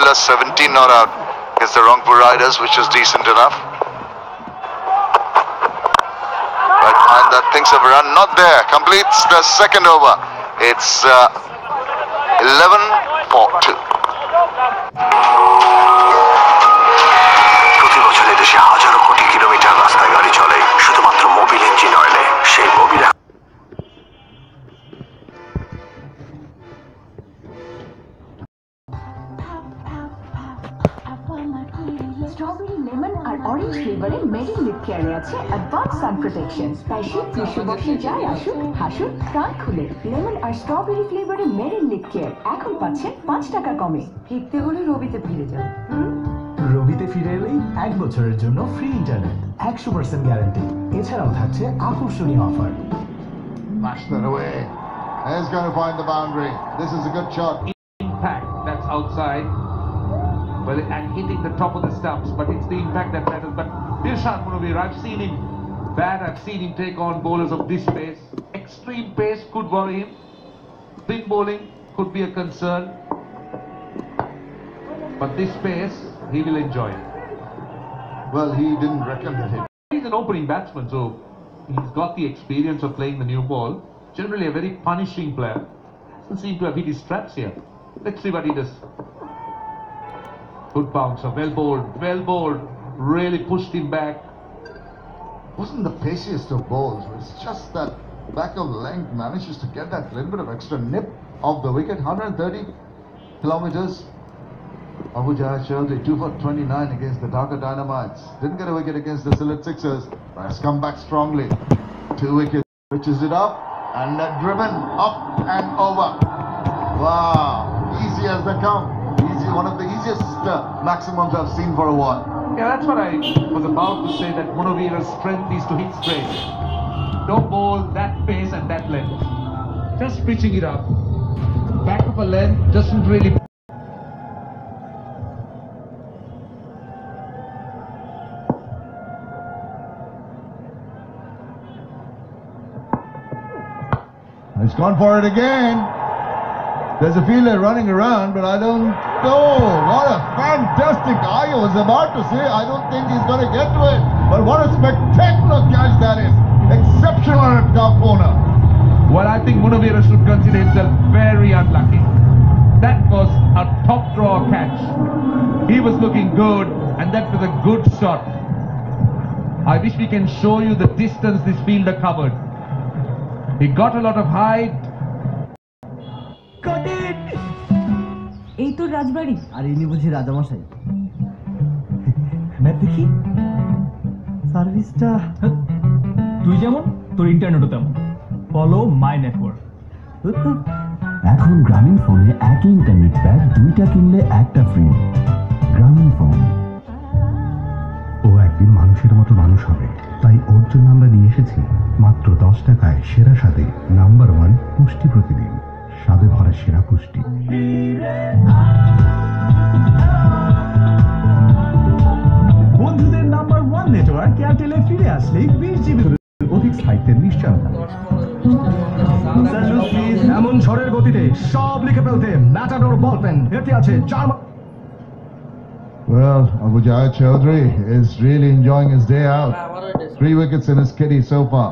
bowler, 17 not out. Gets the Rangpur Riders, which is decent enough. Right behind that, thinks of a run, not there. Completes the second over. It's 11 for 2. প্রতি বছর দেশে হাজারো কোটি kilometre রাস্তায় গাড়ি চলে শুধুমাত্র মোবিল ইঞ্জিন অয়েলে। সেই মোবিল স্ট্রবেরি লেমন আর অরেঞ্জ ফ্লেভারে মেডিন লিপ কেয়ারে আছে অ্যাডভান্স সান প্রোটেকশন। তাই শীত গ্রীষ্ম বর্ষে যাই আসুক, হাসুক প্রাণ খুলে। লেমন আর স্ট্রবেরি ফ্লেভারে মেডিন লিপ কেয়ার এখন পাচ্ছেন 5 টাকা কমে। ফিরতে হলে রবিতে ফিরে যান। রবিতে ফিরে এলেই 1 বছরের জন্য ফ্রি ইন্টারনেট, 100% গ্যারান্টি। এছাড়াও থাকছে আকর্ষণীয় offer. Smash that away. He's going to find the boundary. This is a good shot. Impact that's outside. Well, and hitting the top of the stumps, but it's the impact that matters. But Dilshad Munawir, I've seen him bat, I've seen him take on bowlers of this pace. Extreme pace could worry him. Spin bowling could be a concern. But this pace, he will enjoy it. Well, he didn't reckon with him. He's an opening batsman, so he's got the experience of playing the new ball. Generally a very punishing player. Doesn't seem to have hit his straps here. Let's see what he does. Good bouncer, well bowled, really pushed him back. Wasn't the paciest of balls. It's just that back of length manages to get that little bit of extra nip of the wicket. 130 kilometers. Abu Jaya Chaudhary 2 for 29 against the Dhaka Dynamites. Didn't get a wicket against the Sylhet Sixers, but has come back strongly. 2 wickets, pitches it up and driven up and over. Wow, easy as they come. Easy, one of the easiest maximums I've seen for a while. Yeah, that's what I was about to say, that Munawir's strength is to hit straight. Don't bowl that pace and that length. Just pitching it up. Back of a length doesn't really... He's gone for it again. There's a fielder running around, but I don't know. What a fantastic eye. I was about to say, I don't think he's going to get to it. But what a spectacular catch that is. Exceptional at top corner. Well, I think Munawir should consider himself very unlucky. That was a top draw catch. He was looking good, and that was a good shot. I wish we can show you the distance this fielder covered. He got a lot of height. Got it! এই তো রাজবাড়ি। আর ইনি বুঝি রাজামশাই। Map দেখি সার্ভিসটা। তুই যেমন তোর ইন্টারনেটও তেমন। Follow my network. এখন গ্রামীণ ফোনে একই ইন্টারনেট প্যাক 2টা কিনলে একটা ফ্রি। গ্রামীণ ফোন। ও একদিন মানুষের মতো মানুষ হবে, তাই ওর জন্য আমরা নিয়ে এসেছি মাত্র 10 টাকায় সেরা স্বাদে নাম্বার 1 পুষ্টি প্রতিদিন। স্বাদে ভরা সেরা পুষ্টি। বন্ধুদের নাম্বার 1 নেটওয়ার্ক এয়ারটেলে ফিরে আসলে 20 জিবি অধিক স্থায়িত্বের নিশ্চয়তা। এমন ঝড়ের গতিতে সব লিখে ফেলতে ম্যাটাডোর বল পেন এতে আছে 4। Well, Abu Jaya Chaudhary is really enjoying his day out. 3 wickets in his kitty so far.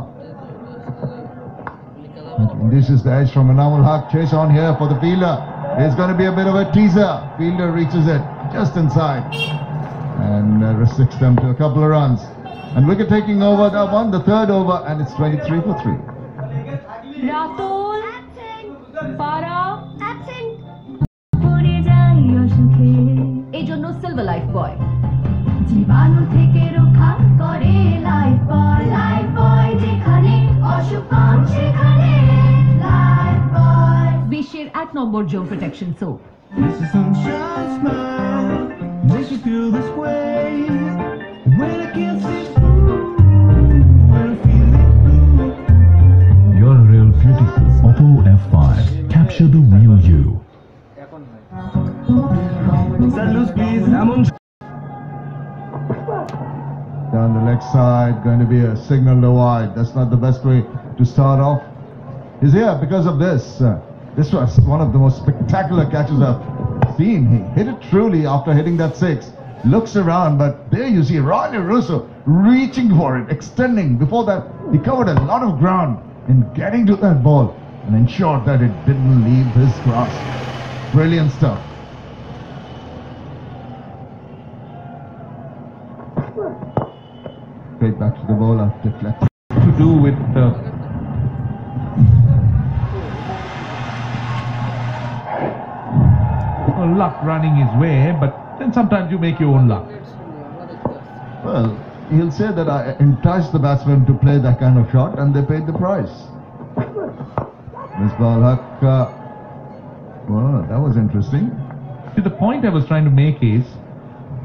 And this is the edge from Anamul Haq. Chase on here for the fielder. It's going to be a bit of a teaser. Fielder reaches it just inside and restricts them to a couple of runs. And wicket taking over that one, the third over, and it's 23 for 3. Ratul পারা এই জন্য silver life বয় জীবাণু থেকে রক্ষা করে। Life বয় যেখানে অসুখ কম সেখানে লাইফ বয় বিশ্বের 1 নম্বর জোন protection soap. You're real beautiful. Oppo F5. Capture the real you. Down the leg side, going to be a signal to wide. That's not the best way to start off. He's here because of this. This was one of the most spectacular catches I've seam. He hit it truly after hitting that six. Looks around, but there you see Ronnie Russo reaching for it, extending. Before that, he covered a lot of ground in getting to that ball and ensured that it didn't leave his grasp. Brilliant stuff. Straight back to the bowler, deflected. To do with luck running his way, but then sometimes you make your own luck. Well, he'll say that I enticed the batsman to play that kind of shot and they paid the price. Misbah Haq, well, that was interesting. See, the point I was trying to make is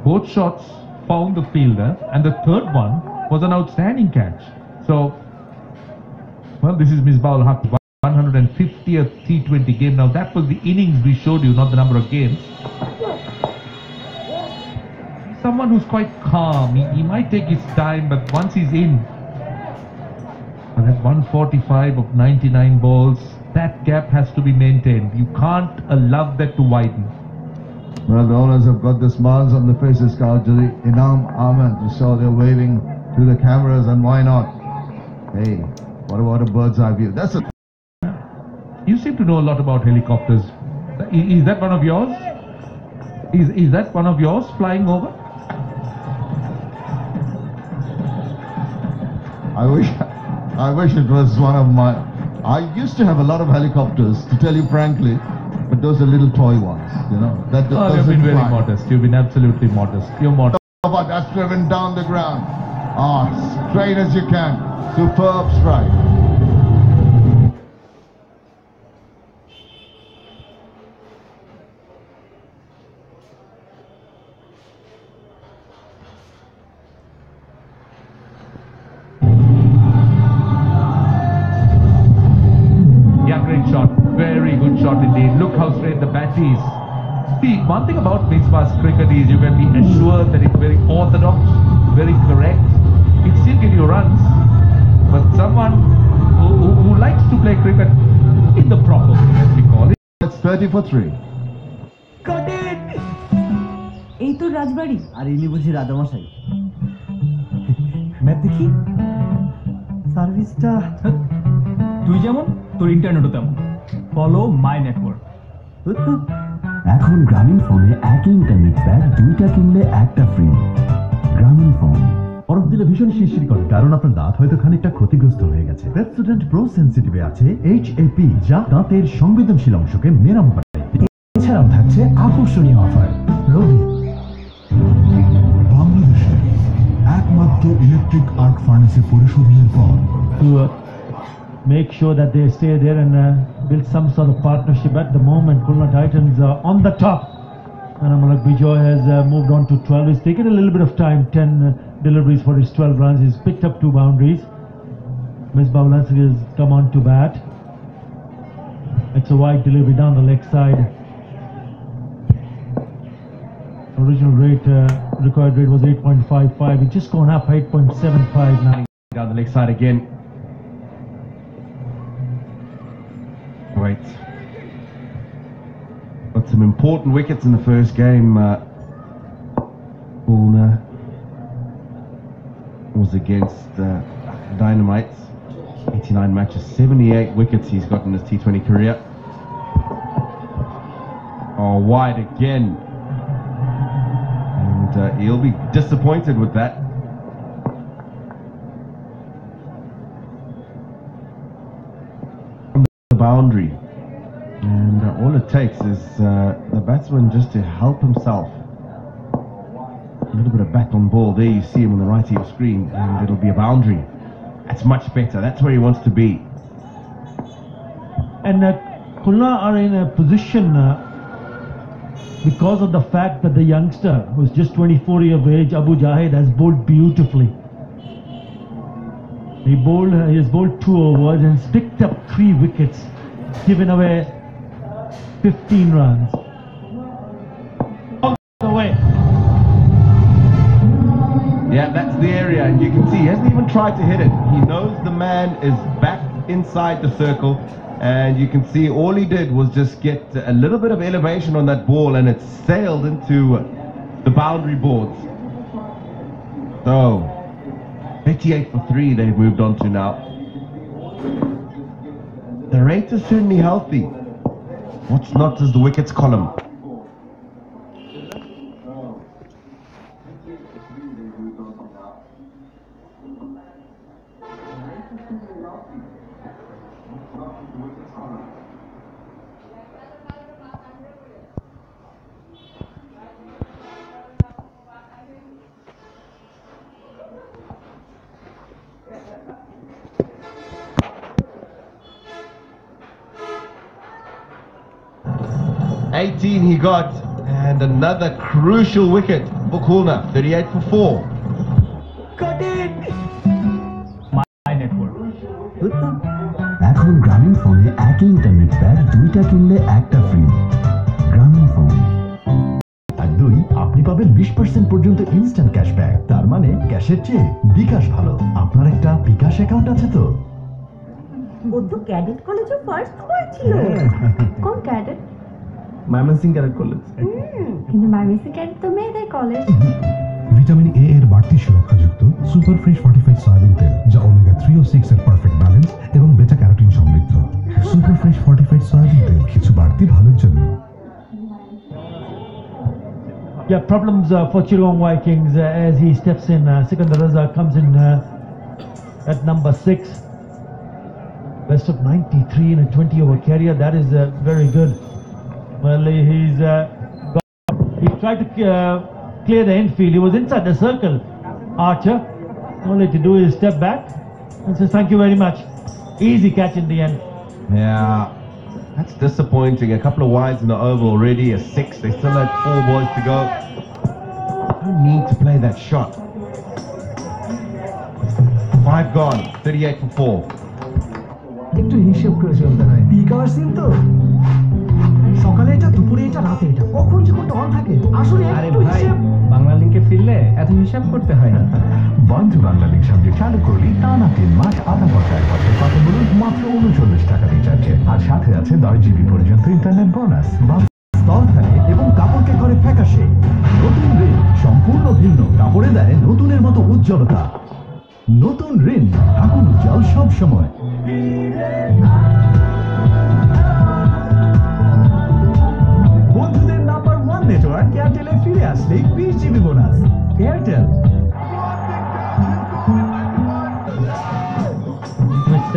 both shots found the fielder and the third one was an outstanding catch. So, well, this is Misbah Haq, 150th T20 game. Now that was the innings we showed you, not the number of games. Someone who's quite calm. He might take his time, but once he's in, and that's 145 of 99 balls, that gap has to be maintained. You can't allow that to widen. Well, the owners have got the smiles on the faces, Gazi. Inam Ahmed, you saw they're waving to the cameras, and why not? Hey, what about a bird's eye view? That's a... You seem to know a lot about helicopters. Is that one of yours? Is that one of yours flying over? I wish it was one of my... I used to have a lot of helicopters, to tell you frankly, but those are little toy ones, you know. That You've been very modest. You've been absolutely modest. You're modest. But that's driven down the ground. Straight as you can. Superb strike. Great shot, very good shot indeed. Look how straight the bat is. See, one thing about Misbah's cricket is you can be assured that it's very orthodox, very correct. It still gives you runs, but someone who likes to play cricket in the proper way, as we call it. It's 30 for 3. Got it! এই তো রাজবাড়ি আর ইনি বুঝি রাজামশাই map দেখি সার্ভিসটা তুই যেমন তোর ইন্টারনেটও তেমন ফলো মাই নেটওয়ার্ক এখন গ্রামীণ ফোনে একই ইন্টারনেট প্যাক দুইটা কিনলে একটা ফ্রি। গ্রামীণ ফোন বরফ দিলে ভীষণ শিরশির করে, কারণ আপনার দাঁত হয়তো খানিকটা ক্ষতিগ্রস্ত হয়ে গেছে। পেপসোডেন্ট প্রো সেনসিটিভে আছে HAP, যা দাঁতের সংবেদনশীল অংশকে মেরাম করে। এছাড়াও থাকছে আকর্ষণীয় অফার। রবি বাংলাদেশে একমাত্র ইলেকট্রিক আর্ক ফার্নেসে পরিশোধনের পর make sure that they stay there and build some sort of partnership. At the moment, Khulna Titans are on the top, and Amalak Bijoy has moved on to 12. He's taken a little bit of time, 10 deliveries for his 12 runs. He's picked up 2 boundaries. Misbah has come on to bat. It's a wide delivery down the leg side. Original rate, required rate was 8.55. It's just gone up 8.759. Down the leg side again. Right. Got some important wickets in the first game. Khulna was against Dynamites. 89 matches, 78 wickets he's got in his T20 career. Oh, wide again. And he'll be disappointed with that. Boundary, and all it takes is the batsman just to help himself. A little bit of bat on ball. There you see him on the right of your screen, and it'll be a boundary. That's much better. That's where he wants to be. And Khulna are in a position because of the fact that the youngster, who's just 24 years of age, Abu Jahid, has bowled beautifully. He has bowled 2 overs and has picked up 3 wickets, given away 15 runs. All the way. Yeah, that's the area, and you can see he hasn't even tried to hit it. He knows the man is back inside the circle, And you can see all he did was just get a little bit of elevation on that ball and it sailed into the boundary boards. So, 88 for 3 they've moved on to now. The rate is certainly healthy. What's not is the wickets column. He got, and another crucial wicket for Khulna, 38 for 4. Got it! My network. এখন গ্রামীণ ফোনে একই internet pack দুইটা কিনলে একটা free. গ্রামীণ phone. আর 2, আপনি পাবেন 20% পর্যন্ত ইনস্ট্যান্ট ক্যাশব্যাক। তার মানে ক্যাশের চেয়ে বিকাশ ভালো। আপনার একটা বিকাশ অ্যাকাউন্ট আছে তো? ও তো ক্যাডেট কলেজে ফার্স্ট হয়েছিল। কোন ক্যাডেট? Mymensingh cadet college. কিন্তু ময়মনসিং ক্যাডেট তো মেয়েদের কলেজ। ভিটামিন এ এর বাড়তি সুরক্ষাযুক্ত সুপার ফ্রেশ ফর্টিফাইড সয়াবিন তেল, যা ওমেগা 3 ও 6 এর পারফেক্ট ব্যালেন্স এবং বেটা ক্যারোটিন সমৃদ্ধ। সুপার ফ্রেশ ফর্টিফাইড সয়াবিন তেল, কিছু বাড়তি ভালোর জন্য। Yeah, problems for Chittagong Vikings as he steps in. Sikandar Raza comes in at number 6. Best of 93 in a 20-over career. That is very good. Well, he tried to clear the infield. He was inside the circle. Archer, only to do is step back and says thank you very much. Easy catch in the end. Yeah, that's disappointing. A couple of wides in the over already, a 6. They still had 4 balls to go. No need to play that shot. 5 gone, 38 for 4. একটু হিসাব করে চলতে হয়। Peak hour scene তো সকালে এটা, দুপুরে এটা, রাতে এটা, কখন যে কোনটা অন থাকে আসলে একটু হিসাব। বাংলা লিংকে ফিরলে এত হিসাব করতে হয় না। বন্ধু বাংলা লিংক সঙ্গে চালু করলি টানা 3 মাস আধা ঘন্টায় কথা বলুন মাত্র 39 টাকা রিচার্জে। আর সাথে আছে 10 জিবি পর্যন্ত ইন্টারনেট বোনাস। স্থল থাকে এবং কাপড়কে করে ফ্যাকাশে। নতুন ঋণ সম্পূর্ণ ভিন্ন, কাপড়ে দেয় নতুনের মতো উজ্জ্বলতা। নতুন ঋণ থাকুন উজ্জ্বল সব সময়। বন্ধুদের নাম্বার 1 নেটওয়ার্ক এয়ারটেলে ফিরে আসলে 20 GB bonus. Airtel.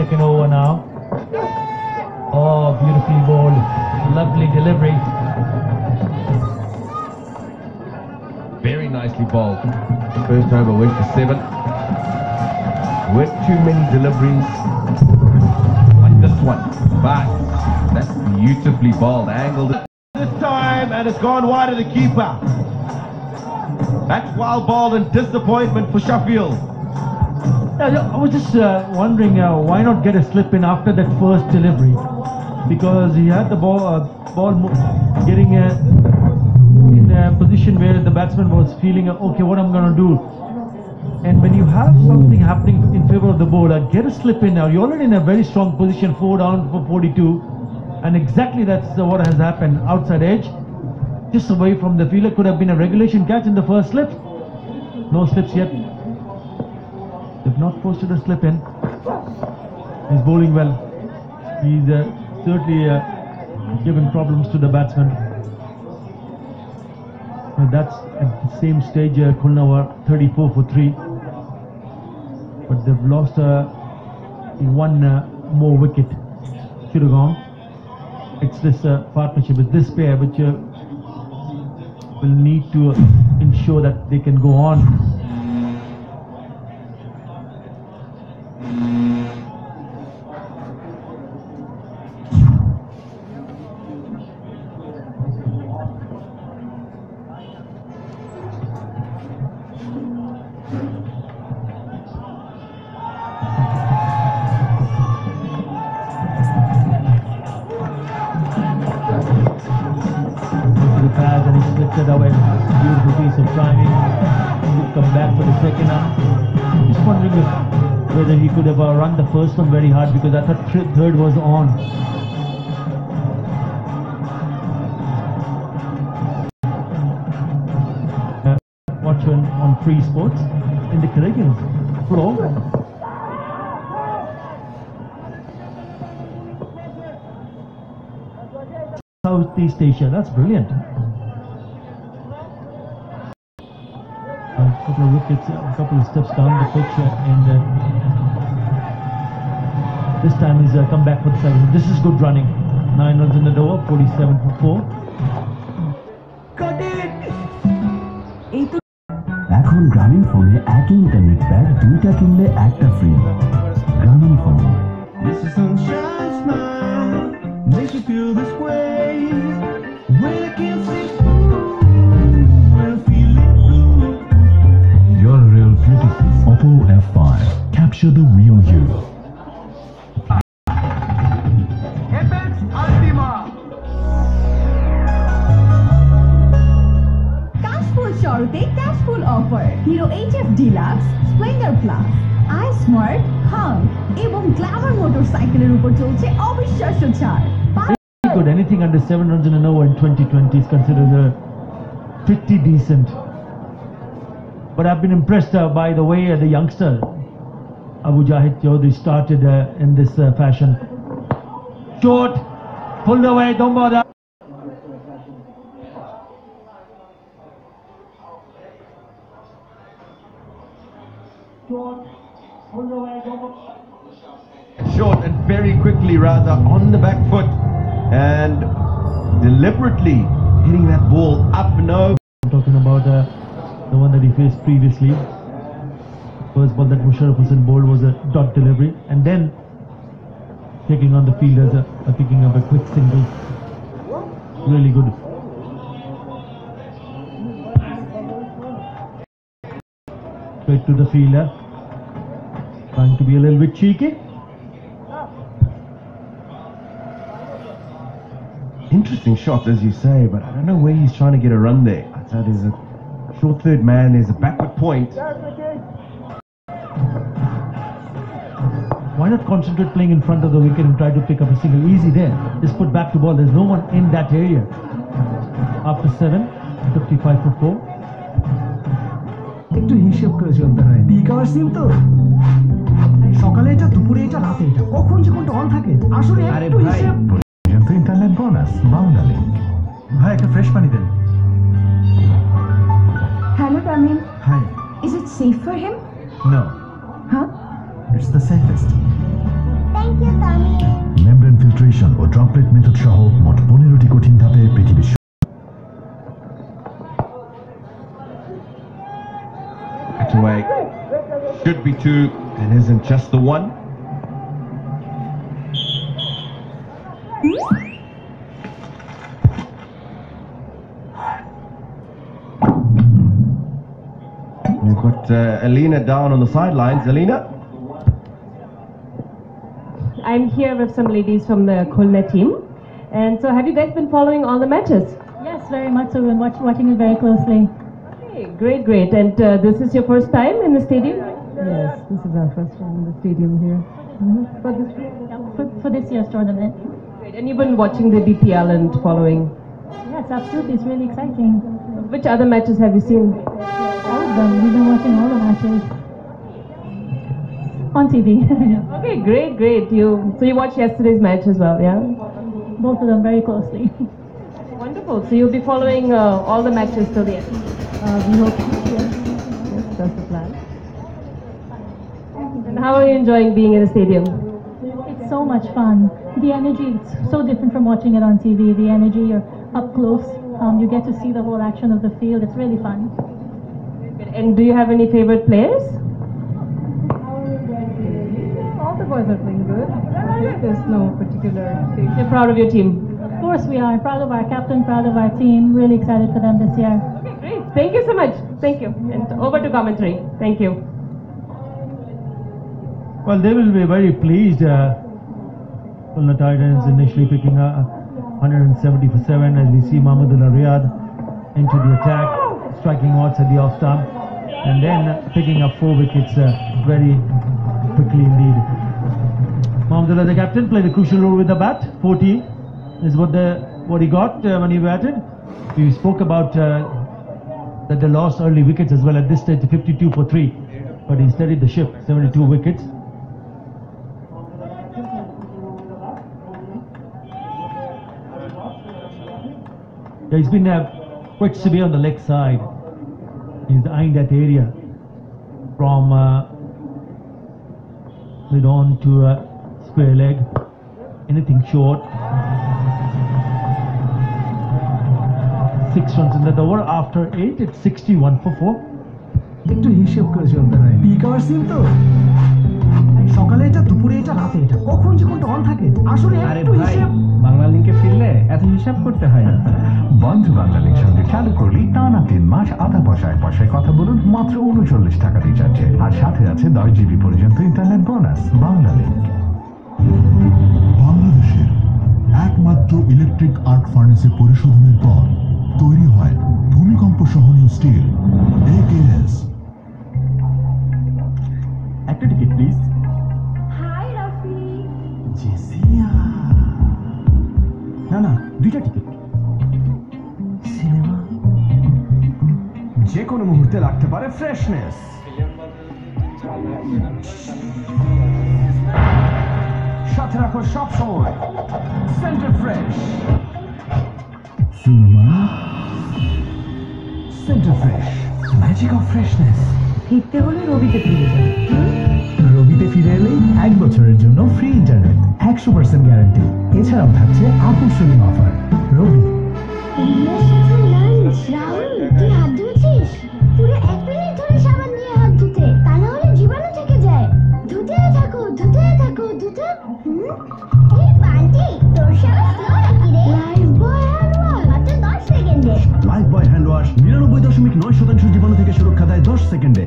Second over now. Oh, beautifully bowled. Lovely delivery. Very nicely bowled. First over went for 7. With too many deliveries. Like this one. But that's beautifully bowled. Angled this time and it's gone wide of the keeper. That's wild ball and disappointment for Sheffield. I was just wondering why not get a slip in after that first delivery, because he had the ball getting in a position where the batsman was feeling okay, what I'm going to do. And when you have something happening in favor of the bowler, get a slip in now. You're already in a very strong position, 4 down for 42, and exactly that's what has happened. Outside edge, just away from the fielder. Could have been a regulation catch in the first slip. No slips yet. They've not posted a slip in. He's bowling well. He's certainly giving problems to the batsman. And that's at the same stage. Khulna were 34 for 3, but they've lost one more wicket. Chittagong. It's this partnership with this pair which will need to ensure that they can go on. And he slipped it away. Beautiful piece of timing. He'll come back for the second half. Just wondering if whether he could have run the first one very hard, because I thought third was on. Watch on Free Sports in the Caribbean floor. Southeast Asia, that's brilliant. A couple of wickets, a couple of steps down the pitch, and this time he's come back for the second. This is good running. 9 runs in the door, 47 for 4. Got it! এখন গ্রামীণ ফোনে একই internet pack দুইটা কিনলে একটা free. গ্রামীণ phone. You're a real beauty. Oppo F5. Capture the real you. শরতে cashful offer Hero HF Deluxe, Splendor Plus, i Smart, Hunk এবং গ্ল্যামার মোটরসাইকেলের উপর চলছে অবিশ্বাস্য ছাড়। Good. Anything under 7 runs in an over in 2020 is considered pretty decent. But I've been impressed by the way the youngster Abu Jahid Chaudhary started in this fashion. Short, pulled away, don't bother. Short and very quickly, rather, on the back foot and deliberately hitting that ball up and over. I'm talking about the one that he faced previously. First ball that Musharraf Hussain bowled was a dot delivery, and then taking on the fielders, picking up a quick single. Really good. Straight to the fielder, trying to be a little bit cheeky. Interesting shot, as you say, but I don't know where he's trying to get a run there. So there's a short third man, there's a backward point. Why not concentrate playing in front of the wicket and try to pick up a single? Easy there. Just put back to ball. There's no one in that area. After 7, 55 for 4. একটু হিসাব করে চলতে হয়। Peak hour সিম তো সকালে এটা, দুপুরে এটা, রাতে এটা, কখন যে কোনটা অন থাকে আসলে একটু হিসাব। Internet bonus Bangla link. ভাই একটা ফ্রেশ পানি দেন। Hello Tamim. Hi. Is it safe for him? No. Huh? It's the safest. Thank you Tamim. Membrane filtration ও ড্রপলেট মেথড সহ মোট 15টি কঠিন ধাপে পৃথিবীর Away. Should be 2 and isn't just the 1. We've got Alina down on the sidelines. Alina? I'm here with some ladies from the Khulna team. And so have you guys been following all the matches? Yes, very much so. We've been watching it very closely. Okay, great, great. And this is your first time in the stadium? Yes, this is our first time in the stadium here. For this For this year's tournament. Great. And you've been watching the BPL and following? Yes, absolutely. It's really exciting. Which other matches have you seen? All of them. We've been watching all the matches. On TV. Okay, great, great. So you watched yesterday's match as well, yeah? Both of them very closely. Wonderful. So you'll be following all the matches till the end? We hope to. Yes. Yes, that's the plan. And how are you enjoying being in the stadium? It's so much fun. The energy, it's so different from watching it on TV. The energy, you're up close. You get to see the whole action of the field. It's really fun. And do you have any favorite players? All the boys are playing good. There's no particular thing. You're proud of your team? Of course we are. Proud of our captain, proud of our team. Really excited for them this year. Okay, great. Thank you so much. Thank you. And over to commentary. Thank you. Well, they will be very pleased. Khulna Titans initially picking up 170 for 7 as we see Mahmudullah Riyad into the attack, striking odds at the off stump, and then picking up 4 wickets very quickly indeed. Mahmudullah, the captain, played a crucial role with the bat. 40 is what he got when he batted. We spoke about that they lost early wickets as well at this stage, 52 for 3. But he steadied the ship, 72 wickets. Yeah, he's been quite severe on the leg side. He's eyeing that area from mid on to square leg. Anything short. 6 runs in that over. After 8, it's 61 for 4. একটু হিসেব করে চলতে হয়। Peak hour সিম তো সকালে এটা, দুপুরে এটা, রাতে এটা, কখন যে কোনটা অন থাকে আসলে একটু হিসাব। বাংলা লিংকে ফিরলে এত হিসাব করতে হয় না। বন্ধু বাংলা লিংক সঙ্গে চালু করলি টানা 3 মাস আধা পয়সায় কথা বলুন মাত্র 39 টাকা রিচার্জে, আর সাথে আছে 10 জিবি পর্যন্ত ইন্টারনেট বোনাস। বাংলা লিংক বাংলাদেশের একমাত্র ইলেকট্রিক আর্ক ফার্নেসে পরিশোধনের পর তৈরি হয় ভূমিকম্প সহনীয় স্টিল AKS। একটা টিকিট প্লিজ। হাই রাফি। জেসিয়া। না 2টা টিকিট। সিনেমা যে কোনো মুহূর্তে লাগতে পারে ফ্রেশনেস। সাথে রাখো সব সময় centre fresh. Cinema centre fresh, magic of freshness. ফিরতে হলে রবিতে ফিরে যাবে। রবিতে ফিরে এলেই 1 বছরের জন্য ফ্রি ইন্টারনেট, 100% গ্যারান্টি। এছাড়াও থাকছে আকর্ষণীয় অফার। রবি। রাহুল, তুই হাত ধুয়েছিস? পুরো 1 মিনিট ধরে সাবান দিয়ে হাত ধুতে, তা না হলে জীবাণু থেকে যায়। ধুতে থাকো। এই বান্টি, তোর সাবান স্লো নাকি রে? লাইফ বয় হ্যান্ড ওয়াশ মাত্র 10 সেকেন্ডে। লাইফ বয় হ্যান্ড ওয়াশ 99.9% জীবাণু থেকে সুরক্ষা দেয় 10 সেকেন্ডে।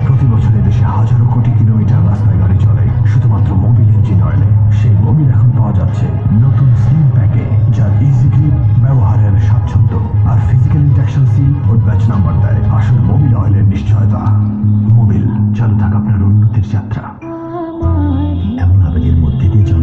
প্রতি বছর দেশে হাজারো কোটি কিলোমিটার রাস্তায় গাড়ি চলে শুধুমাত্র মোবিল ইঞ্জিন অয়েলে। সেই মোবিল এখন পাওয়া যাচ্ছে নতুন স্লিম প্যাকে, যার ইজি গ্রিপ, ব্যবহারের স্বাচ্ছন্দ্য আর ফিজিক্যাল ইন্ডাকশন সিল ও ব্যাচ নাম্বার দেয় আসল মোবিল অয়েলের নিশ্চয়তা। মোবিল, চালু থাক আপনার উন্নতির যাত্রা। এমন আবেগের মধ্যে দিয়ে চল।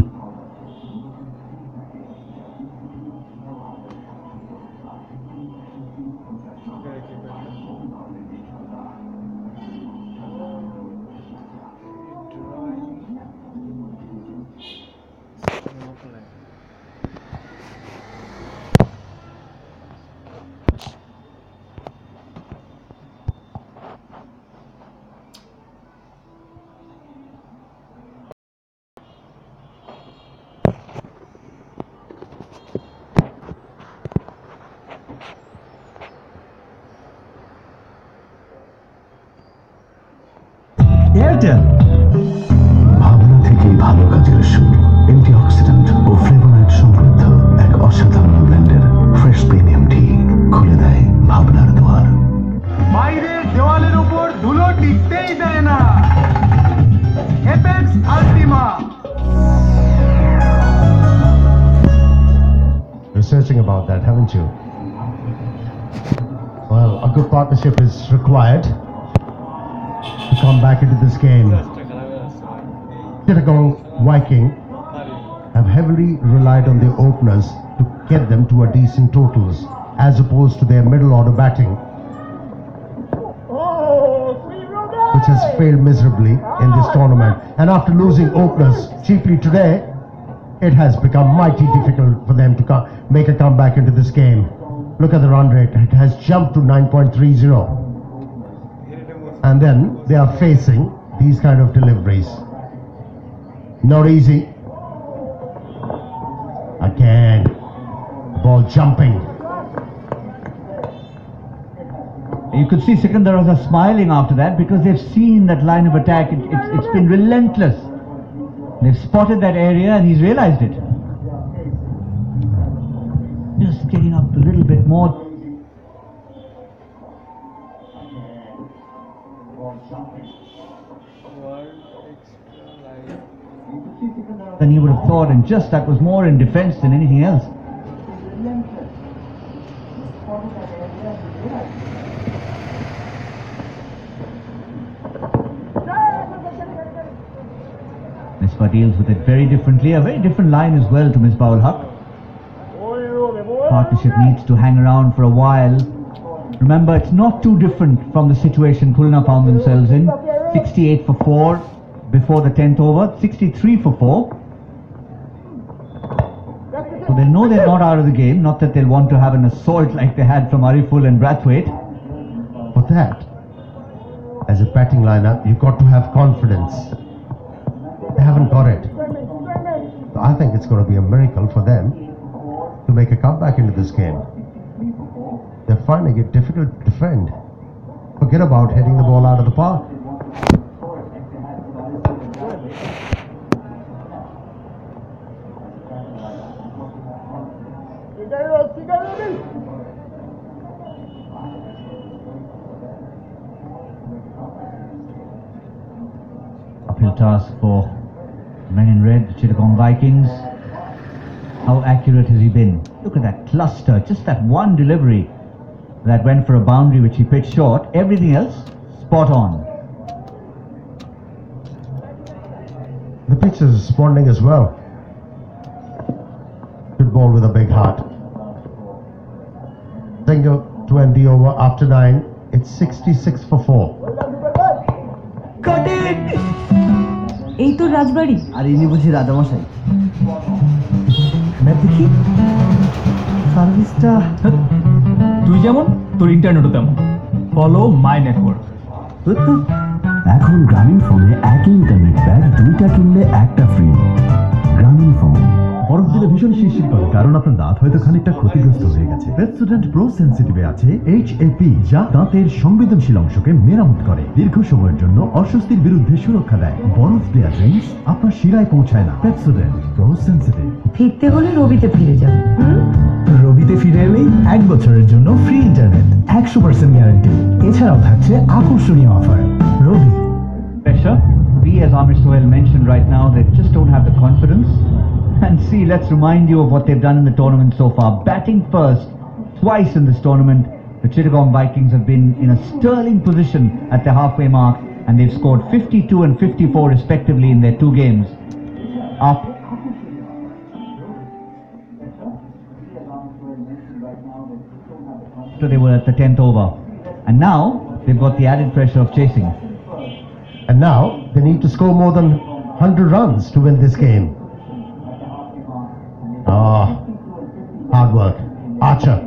এয়ারটেল। ভাবনা থেকেই ভালো কাজের শুরু। অ্যান্টিঅক্সিডেন্ট ও ফ্লেভোনয়েড সমৃদ্ধ এক অসাধারণ ব্লেন্ডের ফ্রেশ প্রিমিয়াম টি খুলে দেয় ভাবনার দুয়ার। বাইরের দেওয়ালের উপর ধুলো টিকতেই দেয় না। Apex আল্টিমা। Researching about that, haven't you? Well, a good partnership is required to come back into this game. Chittagong Viking have heavily relied on their openers to get them to a decent totals, as opposed to their middle order batting, which has failed miserably in this tournament. And after losing openers cheaply today, it has become mighty difficult for them to make a comeback into this game. Look at the run rate, it has jumped to 9.30. And then they are facing these kind of deliveries. Not easy. Again, ball jumping. You could see Sikandar are smiling after that because they've seen that line of attack. It's been relentless. They've spotted that area and he's realized it. Just getting up a little bit more. Than you would have thought, and just that was more in defense than anything else. but deals with it very differently. A very different line as well to Misbah-ul Haq. Partnership needs to hang around for a while. Remember, it's not too different from the situation Khulna found themselves in. 68 for 4 before the 10th over, 63 for 4. So they know they're not out of the game, not that they'll want to have an assault like they had from Ariful and Brathwaite. For that, as a batting lineup, you've got to have confidence. They haven't got it. So I think it's going to be a miracle for them to make a comeback into this game. They're finding it difficult to defend. Forget about hitting the ball out of the park. Uphill task for men in red, the Chittagong Vikings. How accurate has he been? Look at that cluster, just that one delivery that went for a boundary which he pitched short. Everything else, spot on. The pitch is responding as well. Good ball with a big heart. Single to end the over after 9. It's 66 for 4. Got it! এই তো রাজবাড়ি আর ইনি বুঝি রাজামশাই map দেখি সার্ভিসটা তুই যেমন তোর ইন্টারনেটও তেমন ফলো মাই নেটওয়ার্ক এখন গ্রামীণ ফোনে একই ইন্টারনেট প্যাক 2টা কিনলে একটা ফ্রি। গ্রামীণ ফোন। বরফ দিলে ভীষণ শিরশির করে, কারণ আপনার দাঁত হয়তো খানিকটা ক্ষতিগ্রস্ত হয়ে গেছে। পেপসোডেন্ট প্রো সেনসিটিভে আছে HAP, যা দাঁতের সংবেদনশীল অংশকে মেরামত করে, দীর্ঘ সময়ের জন্য অস্বস্তির বিরুদ্ধে সুরক্ষা দেয়। বরফ দেয়া ড্রিঙ্কস আপনার শিরায় পৌঁছায় না। Pepsodent pro sensitive. ফিরতে হলে রবিতে ফিরে যান। রবিতে ফিরে এলেই 1 বছরের জন্য ফ্রি ইন্টারনেট, 100% গ্যারান্টি। এছাড়াও থাকছে আকর্ষণীয় offer. Rabi. Pressure. B, as Amir Sohail mentioned right now, they just don't have the confidence. And C, let's remind you of what they've done in the tournament so far. Batting first twice in this tournament, the Chittagong Vikings have been in a sterling position at the halfway mark, and they've scored 52 and 54 respectively in their 2 games. Up. So they were at the 10th over. And now, they've got the added pressure of chasing. And now, they need to score more than 100 runs to win this game. Hard work. Archer.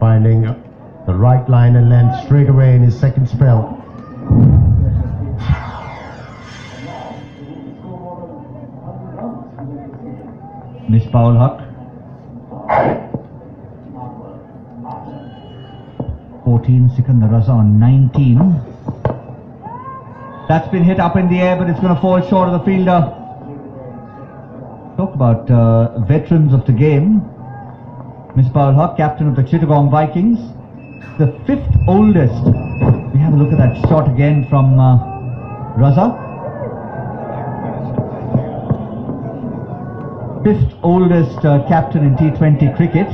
Finding the right line and length straight away in his second spell. Misbah-ul Haq. 14, Sikandar Raza on 19. That's been hit up in the air, but it's going to fall short of the fielder. Talk about veterans of the game. Misbah-ul Haq, captain of the Chittagong Vikings, the 5th oldest. We have a look at that shot again from Raza. 5th oldest captain in T20 cricket.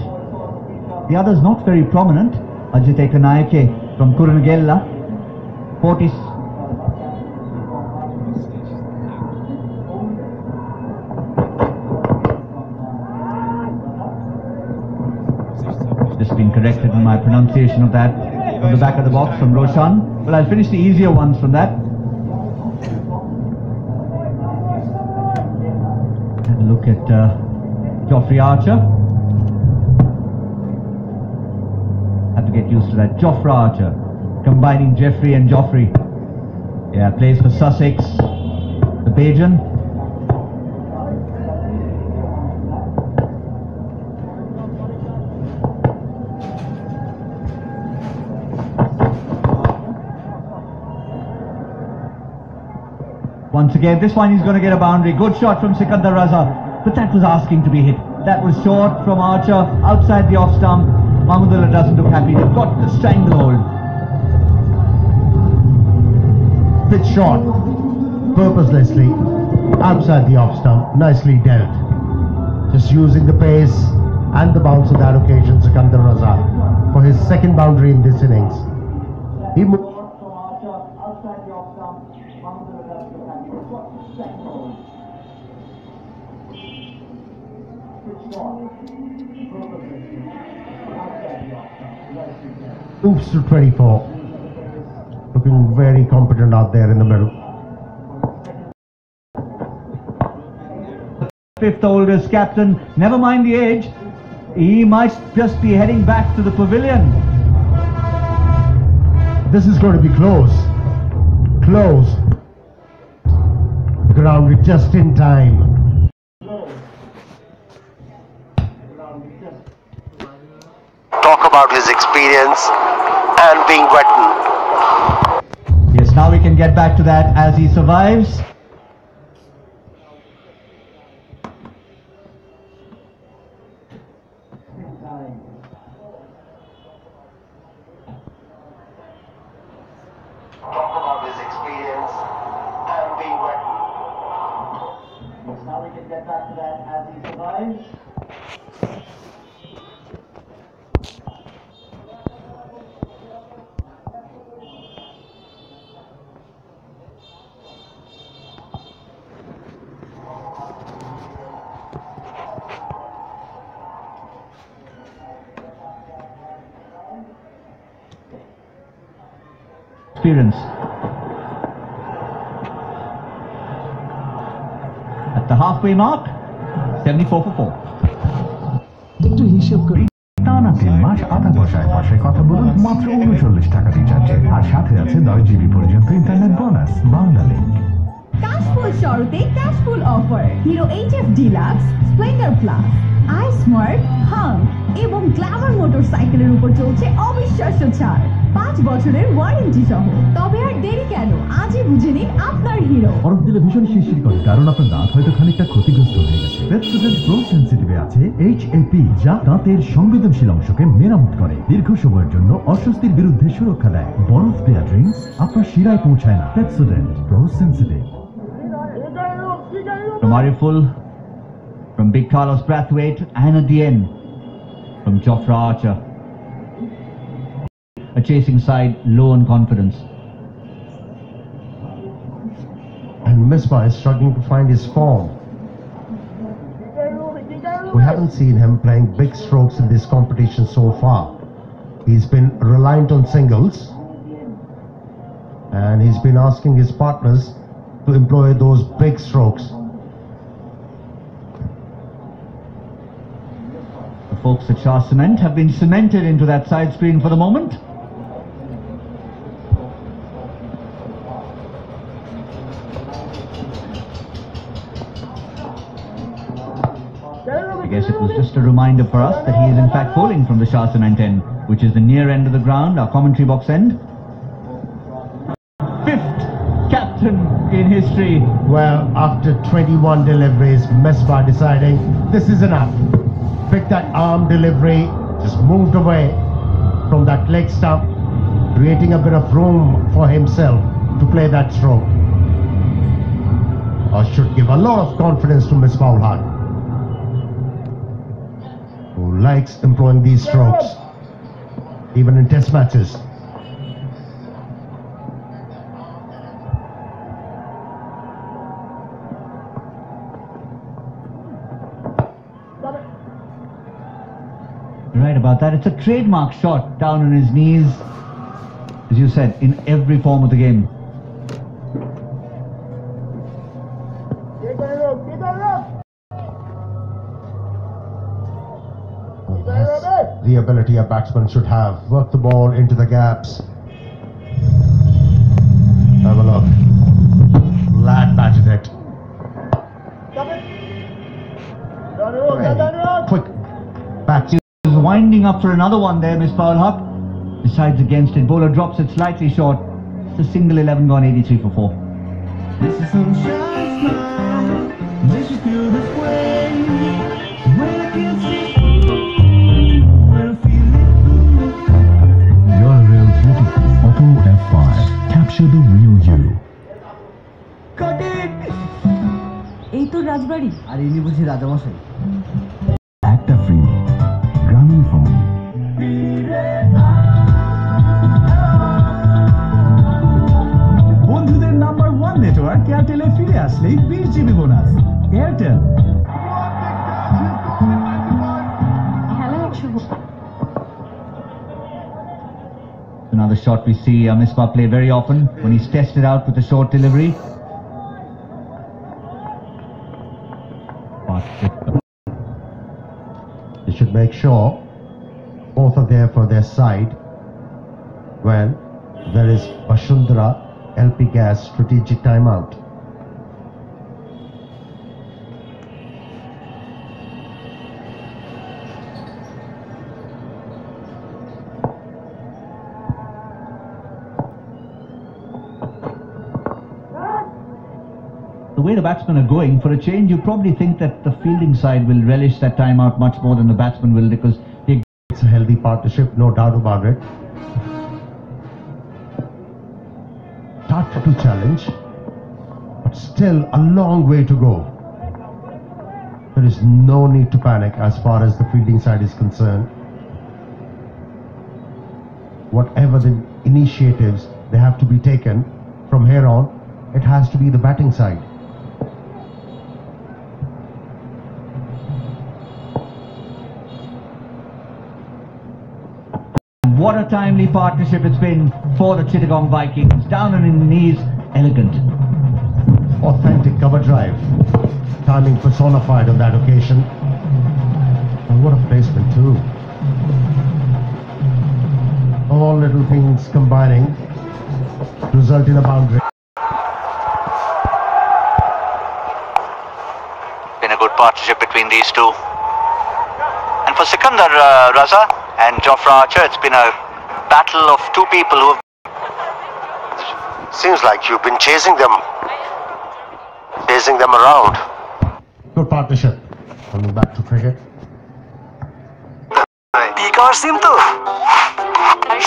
The other's not very prominent. Ajit Ekanayake from Kurunagella. 40. Just been corrected in my pronunciation of that from the back of the box from Roshan. Well, I'll finish the easier ones from that. And look at Geoffrey Archer. Have to get used to that. Geoffrey Archer, combining Jeffrey and Geoffrey. Yeah, plays for Sussex, the Bajan. Once again, this one he's going to get a boundary. Good shot from Sikandar Raza, but that was asking to be hit. That was short from Archer, outside the off stump. Mahmudullah doesn't look happy. They've got the stranglehold. Pitch shot, purposelessly, outside the off stump. Nicely dealt. Just using the pace and the bounce on that occasion, Sikandar Raza, for his second boundary in this innings. He moved Moves to 24. Looking very competent out there in the middle. Fifth oldest captain, never mind the age, he might just be heading back to the pavilion. This is going to be close. Close. Grounded just in time. Talk about his experience and being wetted. Yes, now we can get back to that as he survives. Talk about his experience and being wetted. Yes, now we can get back to that as he survives. Experience. At the halfway mark, 74 for 4. একটু হিসেব করি টানা 3 মাস আধা পয়সায় কথা বলুন মাত্র 39 টাকা রিচার্জে আর সাথে আছে 10 জিবি পর্যন্ত internet bonus Bangla link cashful শরতে cashful offer Hero HF Deluxe Splendor Plus i Smart Hunk এবং গ্ল্যামার মোটরসাইকেলের উপর চলছে অবিশ্বাস্য ছাড় 5 বছরের ওয়ারেন্টি সহ তবে আর দেরি কেন আজই বুঝে নিন আপনার হিরো বরফ দিলে ভীষণ শিরশির করে কারণ আপনার দাঁত হয়তো খানিকটা ক্ষতিগ্রস্ত হয়ে গেছে পেপসোডেন্ট প্রো সেনসিটিভে আছে HAP যা দাঁতের সংবেদনশীল অংশকে মেরামত করে দীর্ঘ সময়ের জন্য অস্বস্তির বিরুদ্ধে সুরক্ষা দেয় বরফ দেয়া ড্রিঙ্কস আপনার শিরায় পৌঁছায় না Pepsodent pro sensitive From Ariful, from Big Carlos Brathwaite, and at the end, from Jofra Archer. A chasing side low on confidence. And Misbah is struggling to find his form. We haven't seen him playing big strokes in this competition so far. He's been reliant on singles and he's been asking his partners to employ those big strokes. The folks at Shah Cement have been cemented into that side screen for the moment. I guess it was just a reminder for us that he is in fact bowling from the Shah Cement end, which is the near end of the ground, our commentary box end. Fifth captain in history. Well, after 21 deliveries, Misbah deciding this is enough. Picked that arm delivery, just moved away from that leg stump, creating a bit of room for himself to play that stroke. Should give a lot of confidence to Misbah ul Haq, who likes employing these strokes, even in test matches. Right about that. It's a trademark shot down on his knees, as you said, in every form of the game. That's the ability a batsman should have. Work the ball into the gaps. Have a look. Flat batted it. Quick back. He's winding up for another one there, Misbah ul Haq. Decides against it. Bowler drops it slightly short. It's a single 11 gone 83 for 4. This is sunshine smile. Makes you feel this way. When I can't see when I feel it. You're a real beauty. Auto F5. Capture the real you. Cut it! এই তো রাজবাড়ি আর ইনি বুঝি রাজামশাই একটা free গ্রামীণ phone বন্ধুদের number 1 network এয়ারটেলে ফিরে আসলেই 20 GB bonus Airtel Another shot we see Misbah play very often when he's tested out with a short delivery. They should make sure both are there for their side when there is Bashundra LP Gas strategic timeout. The way the batsmen are going, for a change, you probably think that the fielding side will relish that timeout much more than the batsmen will, because it's a healthy partnership, no doubt about it. Tough to challenge, but still a long way to go. There is no need to panic as far as the fielding side is concerned. Whatever the initiatives they have to be taken from here on, it has to be the batting side. What a timely partnership it's been for the Chittagong Vikings. Down on his knees, elegant. Authentic cover drive. Timing personified on that occasion. And what a placement too. All little things combining to result in a boundary. Been a good partnership between these two. And for Sikandar Raza and Jofra Archer, it's been a battle of two people who have... Seems like you've been chasing them around. Good partnership. Coming back to cricket. পিকার সিম তো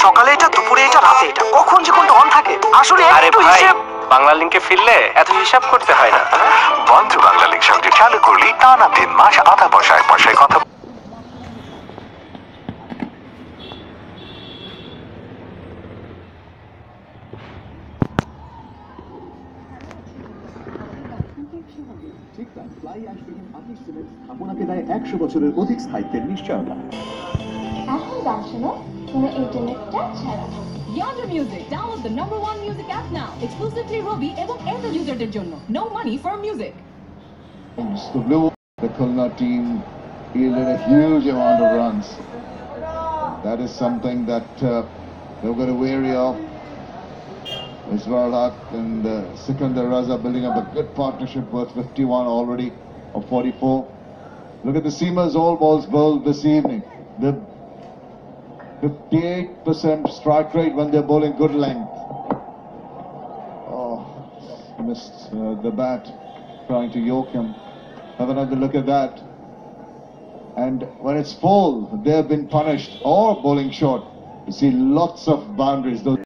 সকালে এটা দুপুরে এটা রাতে এটা কখন যে কোনটা অন থাকে আসলে একটু হিসাব বাংলা লিংকে ফিরলে এত হিসাব করতে হয় না। বন্ধু বাংলা লিংক সঙ্গে চালু করলি টানা 3 মাস আধা পয়সায় কথা। আপনাকে দেয় 100 বছরের অধিক স্থায়িত্বের নিশ্চয়তা। এখন গান শোনো কোনো ইন্টারনেটটা ছাড়া। Yonder Music. Download the #1 music app now. Exclusively Robi এবং Airtel userদের জন্য. No money for music. The Khulna team yielded a huge amount of runs. That is something that they've got to wary of. Ismail Haq and Sikandar Raza building up a good partnership worth 51 already of 44. Look at the seamers, all balls bowled this evening. The 58% strike rate when they're bowling good length. Oh, missed the bat, trying to yoke him. Have another look at that. And when it's full, they have been punished or bowling short. You see lots of boundaries. Those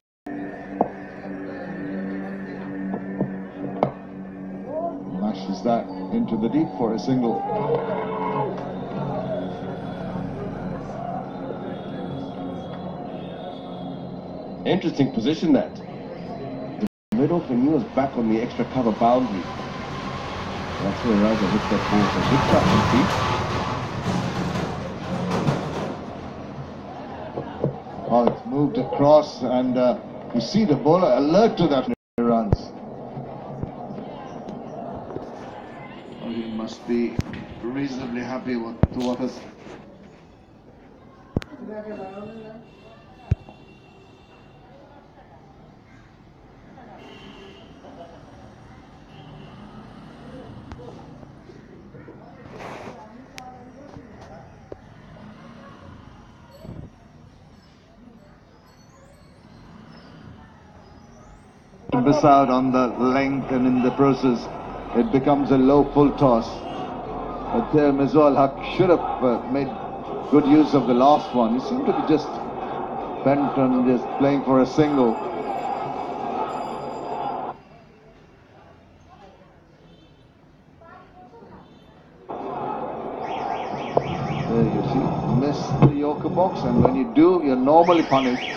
mashes that into the deep for a single. Interesting position that. The mid-off and he was back on the extra cover boundary. That's where Raza hit that ball. So good shot from deep. Oh, it's moved across and you see the bowler alert to that runs. Oh, he must be reasonably happy with what has... Miss out on the length, and in the process it becomes a low full toss. But there Misbah Haq should have made good use of the last one. He seemed to be just bent and just playing for a single. There you see, miss the Yorker box, and when you do, you're normally punished.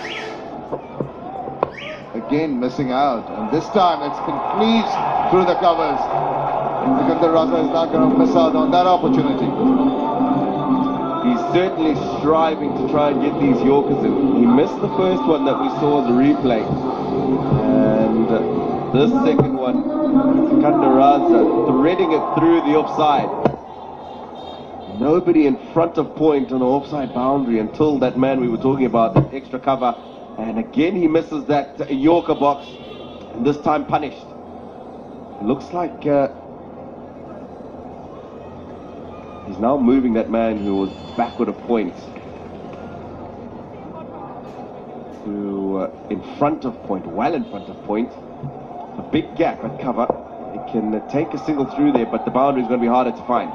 Again missing out, and this time it's been pleased through the covers. And Sikandar Raza is not going to miss out on that opportunity. He's certainly striving to try and get these Yorkers in. He missed the first one that we saw as a replay. And this second one, Sikandar threading it through the offside. Nobody in front of point on the offside boundary until that man we were talking about, that extra cover. And again he misses that Yorker box, and this time punished. Looks like he's now moving that man who was backward a point to in front of point, well in front of point. A big gap at cover. He can take a single through there, but the boundary is going to be harder to find.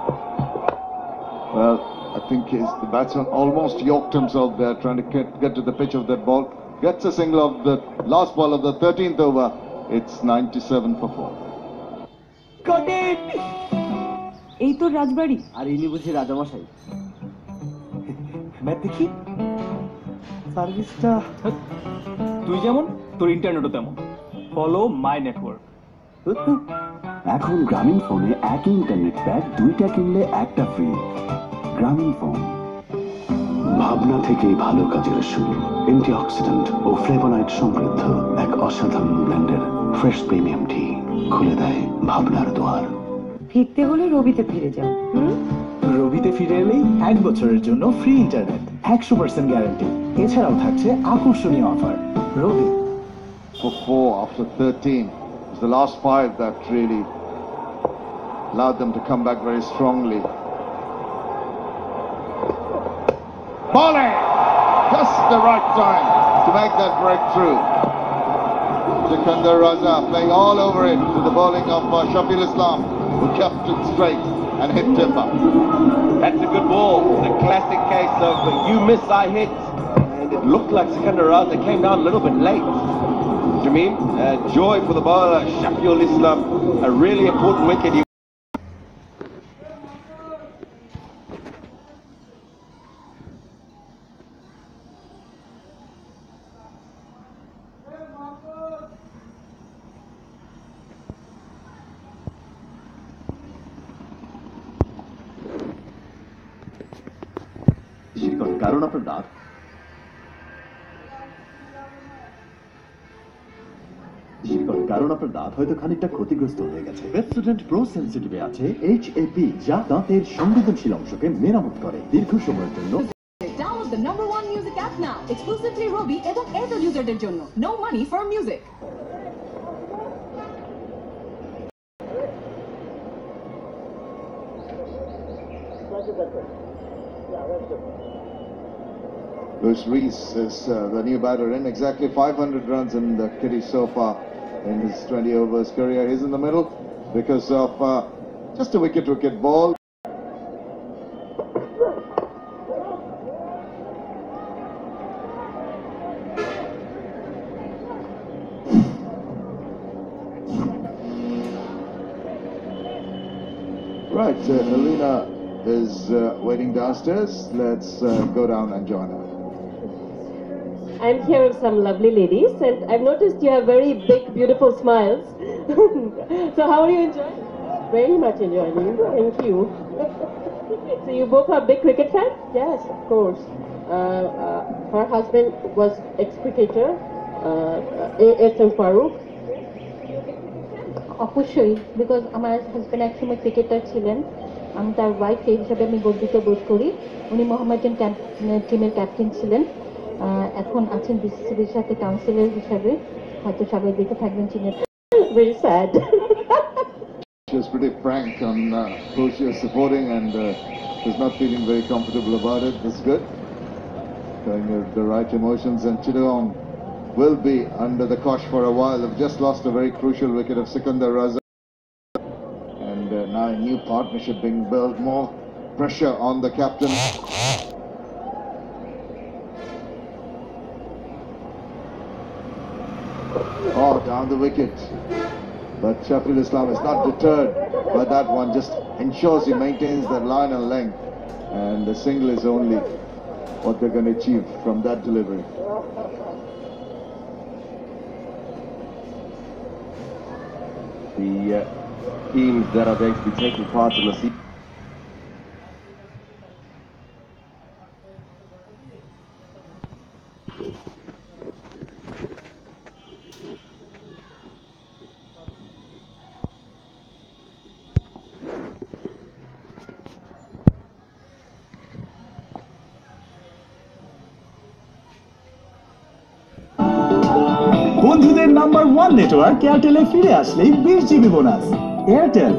Well, I think the batsman almost yoked himself there, trying to get to the pitch of that ball. Gets a single of the last ball of the 13th over. It's 97 for 4. Got it! এই তো রাজবাড়ি আর ইনি বুঝি রাজামশাই math দেখি সার্ভিসটা তুই যেমন তোর ইন্টারনেটও তেমন ফলো মাই নেটওয়ার্ক এখন গ্রামীণ ফোনে একই ইন্টারনেট প্যাক দুইটা কিনলে একটা ফ্রি গ্রামীণ ফোন ভাবনা থেকেই ভালো কাজের শুরু অ্যান্টিঅক্সিডেন্ট ও ফ্লেভোনয়েড সমৃদ্ধ এক অসাধারণ ব্লেন্ডের ফ্রেশ প্রিমিয়াম টি খুলে দেয় ভাবনার দুয়ার ফিরতে হলে রবিতে ফিরে যাও রবিতে ফিরে এলেই 1 বছরের জন্য ফ্রি ইন্টারনেট 100% গ্যারান্টি এছাড়াও থাকছে আকর্ষণীয় offer Rabi For 4 after 13. It's the last 5 that really allowed them to come back very strongly. Volley! Just the right time to make that breakthrough. Sikandar Raza playing all over it to the bowling of Shafil Islam, who kept it straight and hit timber. That's a good ball. A classic case of you miss, I hit. And it looked like Sikandar Raza came down a little bit late. Jameen, joy for the bowler, Shafil Islam. A really important wicket. কারণ আপনার দাঁত কারণ আপনার দাঁত হয়তো খানিকটা ক্ষতিগ্রস্ত হয়ে গেছে পেপসোডেন্ট প্রো সেনসিটিভে আছে HAP যা দাঁতের সংবেদনশীল অংশকে মেরামত করে দীর্ঘ সময়ের জন্য Download the #1 music app now, exclusively Robi এবং Airtel userদের জন্য. No money for music. Bruce Rees is the new batter in, exactly 500 runs in the kitty so far in his 20 overs career. He's in the middle because of just a wicket ball. Right, Alina is waiting downstairs. Let's go down and join her. I'm here with some lovely ladies, and I've noticed you have very big, beautiful smiles. So how are you enjoying? Very much enjoying. Thank you. So you both are big cricket fans? Yes, of course. Her husband was ex-cricketer, A.S.M. Farooq. অবশ্যই because আমার husband একসময় cricketer ছিলেন আমি তার wife হিসেবে আমি গর্বিত বোধ করি উনি মোহাম্মদান টিমের ক্যাপ্টেন ছিলেন এখন আছেন বিসিসিবির সাথে কাউন্সিলর হিসেবে হয়তো সবাই দেখে থাকবেন চিনেন very sad She was pretty frank on who she was supporting and was not feeling very comfortable about it. That's good. Showing the right emotions, and Chittagong will be under the cosh for a while. They've just lost a very crucial wicket of Sikandar Raza. And now a new partnership being built, more pressure on the captain. Oh, down the wicket. But Shafil Islam is not deterred by that one, just ensures he maintains that line and length. And the single is only what they're going to achieve from that delivery. The teams that are going to be taking part in the season. বাংলাদেশের number 1 network এয়ারটেলে ফিরে আসলেই 20 GB bonus. Airtel.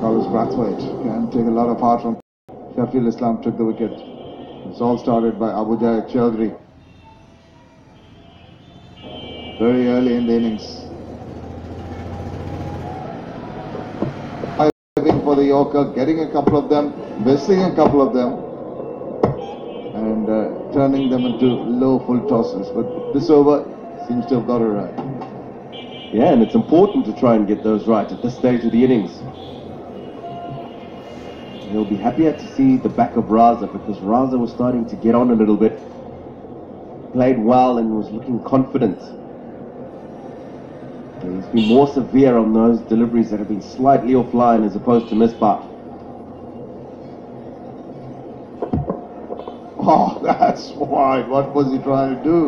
Carlos Brathwaite can take a lot of heart from Shafil Islam took the wicket. It's all started by Abu Jaya Chaudhry. Very early in the innings. Diving for the Yorker, getting a couple of them, missing a couple of them, and turning them into low full tosses. But this over seems to have got it right. Yeah, and it's important to try and get those right at this stage of the innings. He'll be happier to see the back of Raza, because Raza was starting to get on a little bit. Played well and was looking confident. He's been more severe on those deliveries that have been slightly offline as opposed to misbar. Oh, that's wide. What was he trying to do?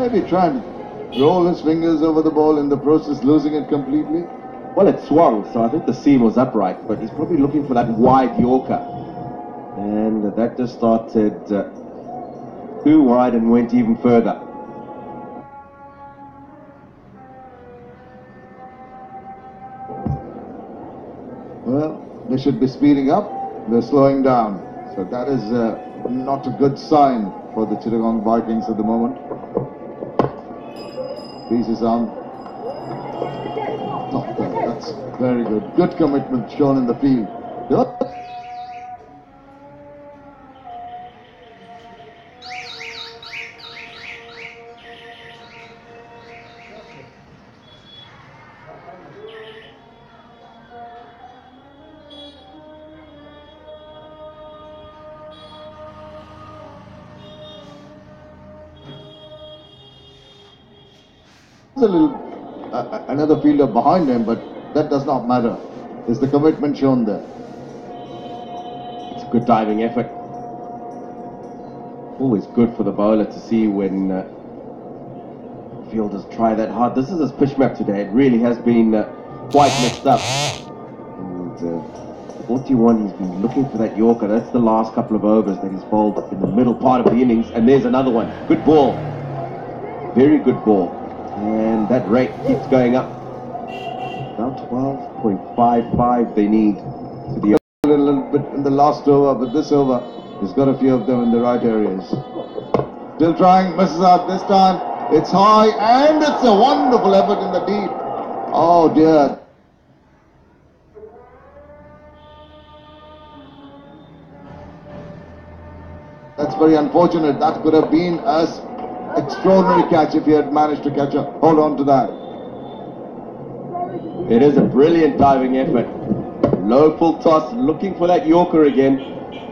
Maybe trying to roll his fingers over the ball, in the process losing it completely. Well, it swung, so I think the seam was upright, but he's probably looking for that wide Yorker. And that just started too wide and went even further. Well, they should be speeding up. They're slowing down. So that is not a good sign for the Chittagong Vikings at the moment. Pieces on. Oh, that's very good. Good commitment shown in the field. There's a little another fielder behind him, but that does not matter. It's the commitment shown there. It's a good diving effort. Always good for the bowler to see when fielders try that hard. This is his pitch map today. It really has been quite mixed up. And 41, he's been looking for that Yorker. That's the last couple of overs that he's bowled in the middle part of the innings. And there's another one. Good ball. Very good ball. And that rate keeps going up. Now 12.55 they need to the a little bit in the last over, but this over has got a few of them in the right areas. Still trying, misses out this time. It's high, and it's a wonderful effort in the deep. Oh dear. That's very unfortunate. That could have been as extraordinary catch if he had managed to hold on to that. It is a brilliant diving effort. Low full toss, looking for that Yorker again.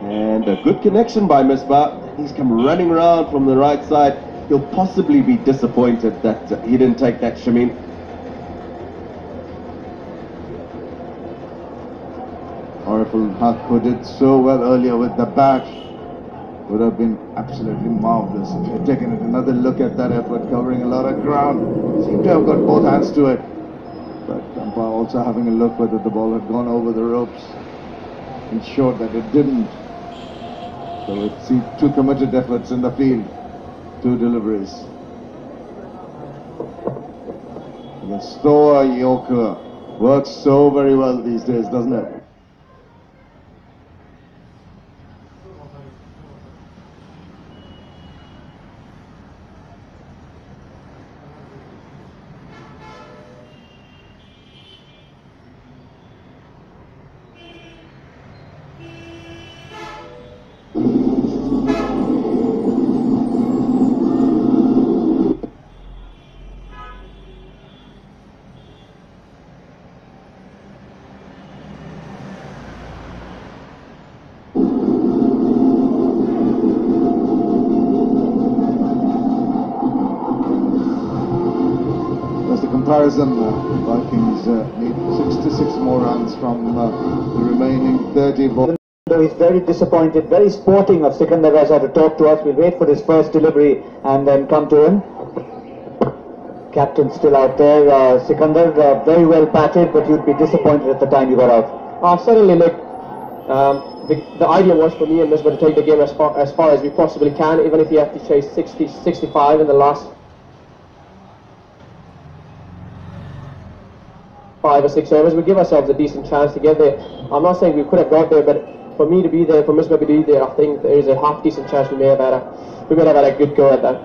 And a good connection by Misbah. He's come running around from the right side. He'll possibly be disappointed that he didn't take that Shamin. Oriful Haq, who did so well earlier with the bat, would have been absolutely marvellous if he had taken it. Another look at that effort, covering a lot of ground. Seemed to have got both hands to it. But umpire also having a look whether the ball had gone over the ropes. Ensured that it didn't. So we'd see two committed efforts in the field. Two deliveries. The slower Yorker works so very well these days, doesn't it? Comparison, Vikings need 66 more runs from the remaining 30 balls. He's very disappointed, very sporting of Sikandar Raza to talk to us. We'll wait for his first delivery and then come to him. Captain still out there. Sikandar, very well batted, but you'd be disappointed at the time you got out. Certainly, look, The idea was for me and Misbah to take the game as far as we possibly can, even if you have to chase 60, 65 in the last 5 or 6 overs. We give ourselves a decent chance to get there. I'm not saying we could have got there, but for me to be there, for Misbah to be there, I think there is a half decent chance we may have had a good go at that.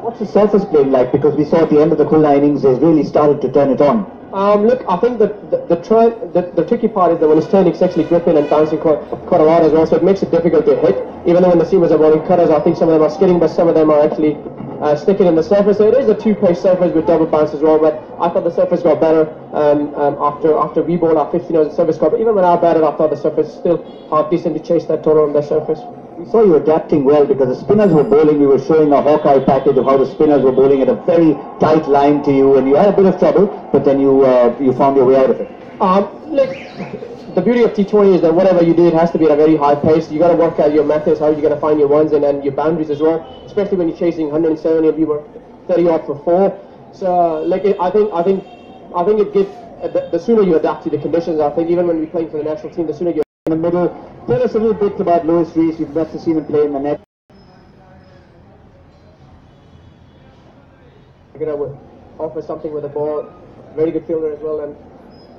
What's the surface playing like? Because we saw at the end of the Khulna innings, they really started to turn it on. Look, I think that the tricky part is that when it's turning, it's actually gripping and bouncing quite a lot as well, so it makes it difficult to hit. Even though when the seamers are bowling cutters, I think some of them are skidding, but some of them are actually sticking in the surface. So it is a two-pace surface with double bounce as well, but I thought the surface got better after we bowled our 15 overs, the surface got better. Even when I batted, I thought the surface still half decent to chase that total on the surface. We saw you adapting well because the spinners were bowling. We were showing a Hawkeye package of how the spinners were bowling at a very tight line to you, and you had a bit of trouble, but then you found your way out of it. Look, the beauty of T20 is that whatever you do, it has to be at a very high pace. You got to work out your methods, how you're going to find your ones and your boundaries as well, especially when you're chasing 170 and we were 30 odd for 4. So, like, I think it gives the sooner you adapt to the conditions. I think even when we're playing for the national team, the sooner you're in the middle. Tell us a little bit about Lewis Rees. You've got to see him play in the net. You're going to offer something with the ball. Very good fielder as well.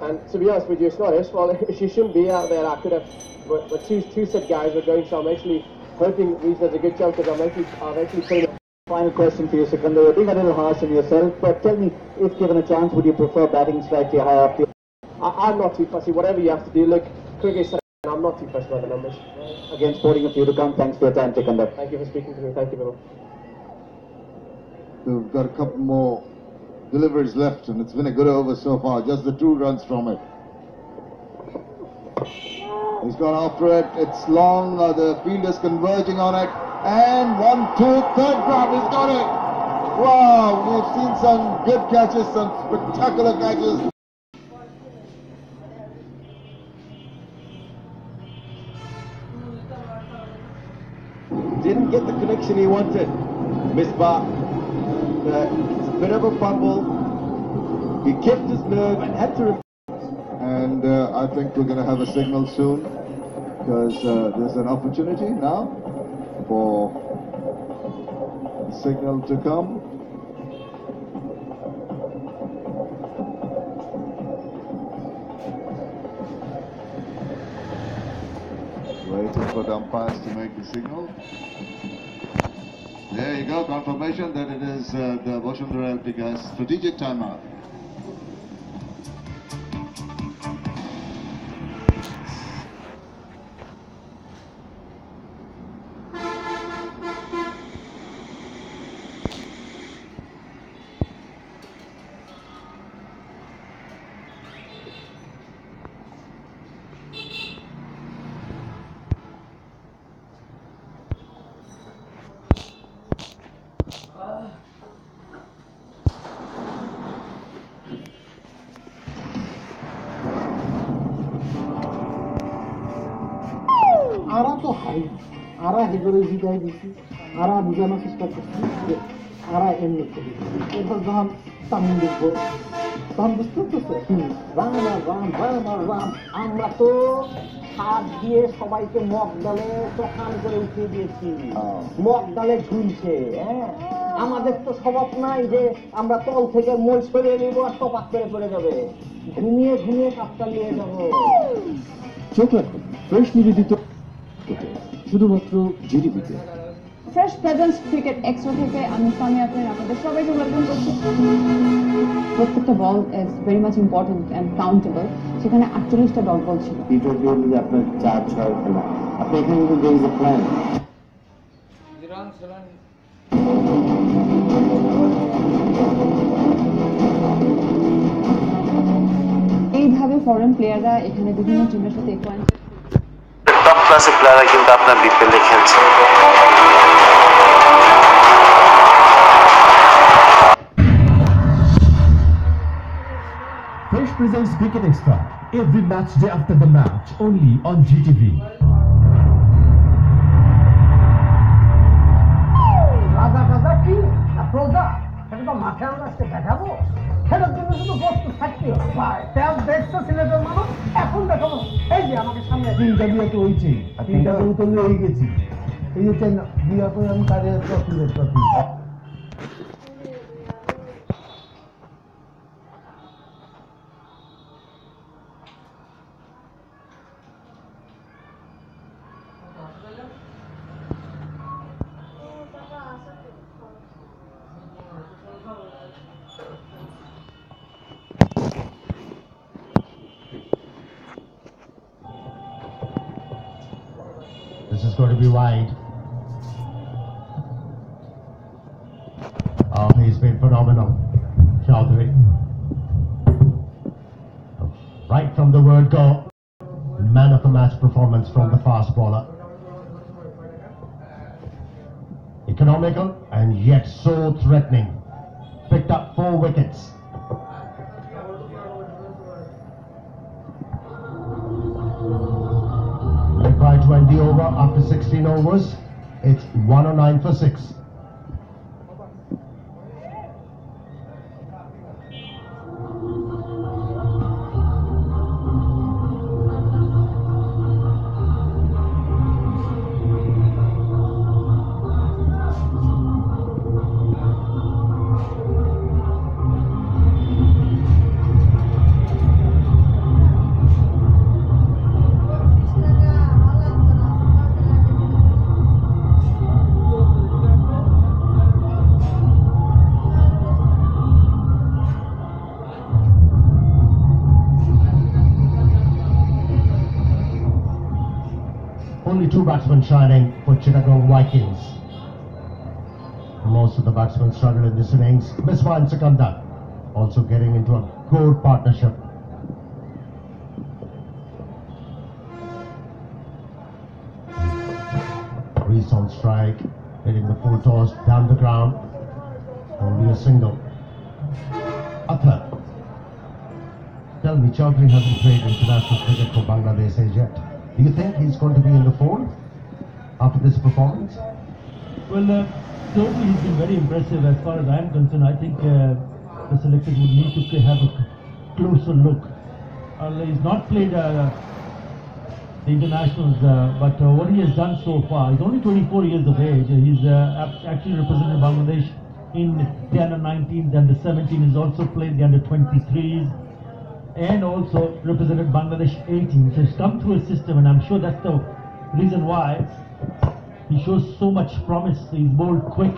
And to be honest with you, it's not his fault. She shouldn't be out there. I could have, but two set guys were going. So I'm actually hoping Rees does a good job because I've actually played. Final question for you, Sikandar. You're being a little harsh on yourself, but tell me, if given a chance, would you prefer batting slightly higher up? I'm not too fussy. Whatever you have to do. Look, cricket. I'm not too fussed about the numbers. Again, sporting a few to come. Thanks for your time, Chittagonj. Thank you for speaking to me. Thank you very much. We've got a couple more deliveries left, and it's been a good over so far. Just the 2 runs from it. He's gone after it. It's long. The field is converging on it. And 1, 2, third grab. He's got it. Wow, we've seen some good catches, some spectacular catches. Didn't get the connection he wanted. Misbah, it's a bit of a fumble. He kept his nerve and had to. And I think we're going to have a signal soon because there's an opportunity now for the signal to come. Waiting for the umpires to make the signal. There you go, confirmation that it is the Boshamdara LTD's strategic timeout. আরা তো হারি আরা হেগরে জিতাই দিছি আরা বুঝানোর চেষ্টা করছি যে আরা এমনি করি এবার যখন তামিল দেখবো তখন বুঝতে পারছো রাম রাম রাম রাম আমরা তো হাত দিয়ে সবাইকে মগ ডালে চোখান করে উঠিয়ে দিয়েছি মগ ডালে ঝুলছে হ্যাঁ আমাদের তো স্বভাব নাই যে আমরা তল থেকে মই সরিয়ে নিব আর টপাক করে পড়ে যাবে ঘুমিয়ে ঘুমিয়ে কাপটা নিয়ে যাবো চোখ রাখুন ফ্রেশ নিবেদিত শুধুমাত্র জিডিপিতে ফ্রেশ প্রেজেন্স ক্রিকেট এক্সট্রা থেকে আমি সামিয়া আক্তার আপনাদের সবাইকে ওয়েলকাম করছি প্রত্যেকটা ball is very much important and countable সেখানে 48টা ডট বল ছিল টি20 আপনার 4-6 খেলা আপনি এখানে কিন্তু দেয়ার ইজ আ প্ল্যান এইভাবে ফরেন প্লেয়াররা এখানে বিভিন্ন টিমের সাথে অ্যাকোয়াইন্টেড টপ ক্লাসের প্লেয়াররা কিন্তু আপনার বিপিএলে খেলছে Fresh presents Cricket Extra every match day after the match only on GTV. রাজা রাজা কি প্রজা সেটা তো মাঠে আমরা আজকে দেখাবো সেটার জন্য শুধু বস্তু থাকতে হয় তেল দেখছো সিলেটের মানুষ এখন দেখাবো এই যে আমাকে সামনে তিনটা বিয়ে তো হয়েছে, তিনটা তো লয়ে গেছি। এই যে বিয়া করে আমি কাজে trophy. This is going to be wide. Oh, he's been phenomenal, Chaudhary. Right from the word go, man of the match performance from the fast bowler. Economical and yet so threatening. Picked up 4 wickets. By 20 over after 16 overs, it's 109 for 6. Only 2 batsmen shining for Chittagong Vikings. Most of the batsmen struggled in this innings. Miswa and Sikandar also getting into a good partnership. Reese on strike, hitting the full toss down the ground. Only a single. Athar. Tell me, Chaudhary hasn't played international cricket for Bangladesh as yet. Do you think he's going to be in the fold after this performance? Well, certainly he's been very impressive as far as I am concerned. I think the selectors would need to have a closer look. He's not played the internationals, but what he has done so far, he's only 24 years of age. He's actually represented Bangladesh in the under-19s, the under-17. He's also played the under-23s. And also represented Bangladesh 18. So he's come through a system, and I'm sure that's the reason why he shows so much promise. He's bowled quick,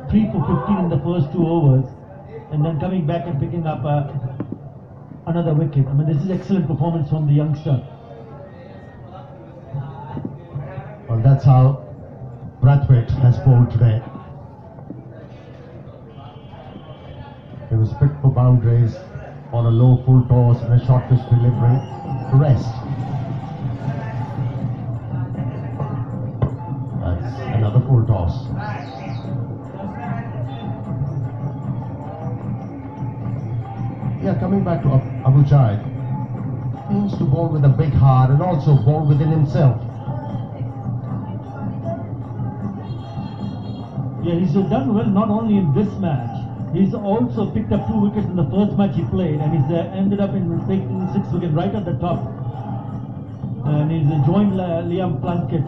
3 for 15 in the first 2 overs, and then coming back and picking up another wicket. I mean, this is excellent performance from the youngster. Well, that's how Brathwaite has bowled today. He was picked for boundaries on a low full toss and a short pitch delivery. Rest. That's another full toss. Yeah, coming back to Abu Jaid, he needs to bowl with a big heart and also bowl within himself. Yeah, he's done well not only in this match. He's also picked up 2 wickets in the first match he played, and he's ended up in taking 6 wickets right at the top. And he's joined Liam Plunkett,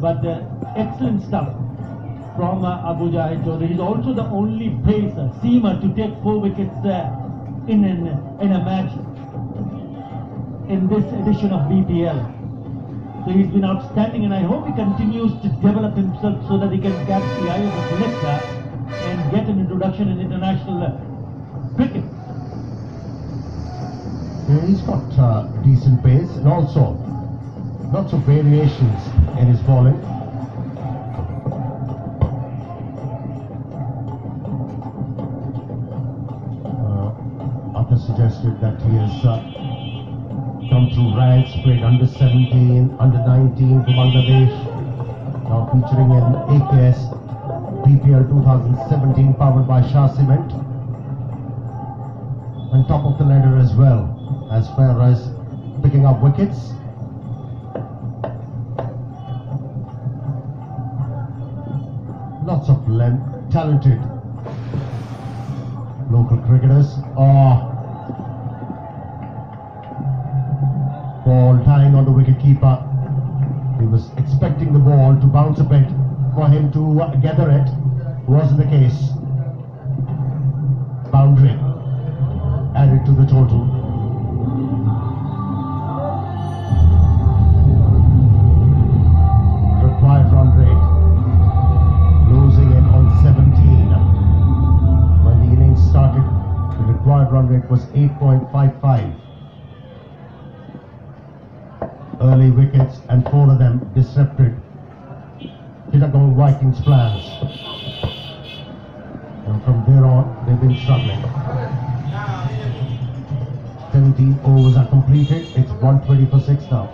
but excellent stuff from Abu Jaid Chaudhary. He's also the only pacer, seamer to take 4 wickets in a match in this edition of BPL. So he's been outstanding, and I hope he continues to develop himself so that he can catch the eye of the selector and get an introduction in international cricket. Yeah, he's got decent pace and also lots of variations in his bowling. Arthur suggested that he has come through ranks, played under 17, under 19 for Bangladesh, now featuring in AKS BPL 2017 powered by Shah Cement, and top of the ladder as well as far as picking up wickets. Lots of talented local cricketers. ball tying on the wicketkeeper. He was expecting the ball to bounce a bit for him to gather it. Wasn't the case. Boundary added to the total. Required run rate losing it on 17. When the innings started, the required run rate was 8.55. Early wickets and 4 of them disrupted Chittagong Vikings' plans. And from there on, they've been struggling. 17 overs are completed. It's 120 for 6 now.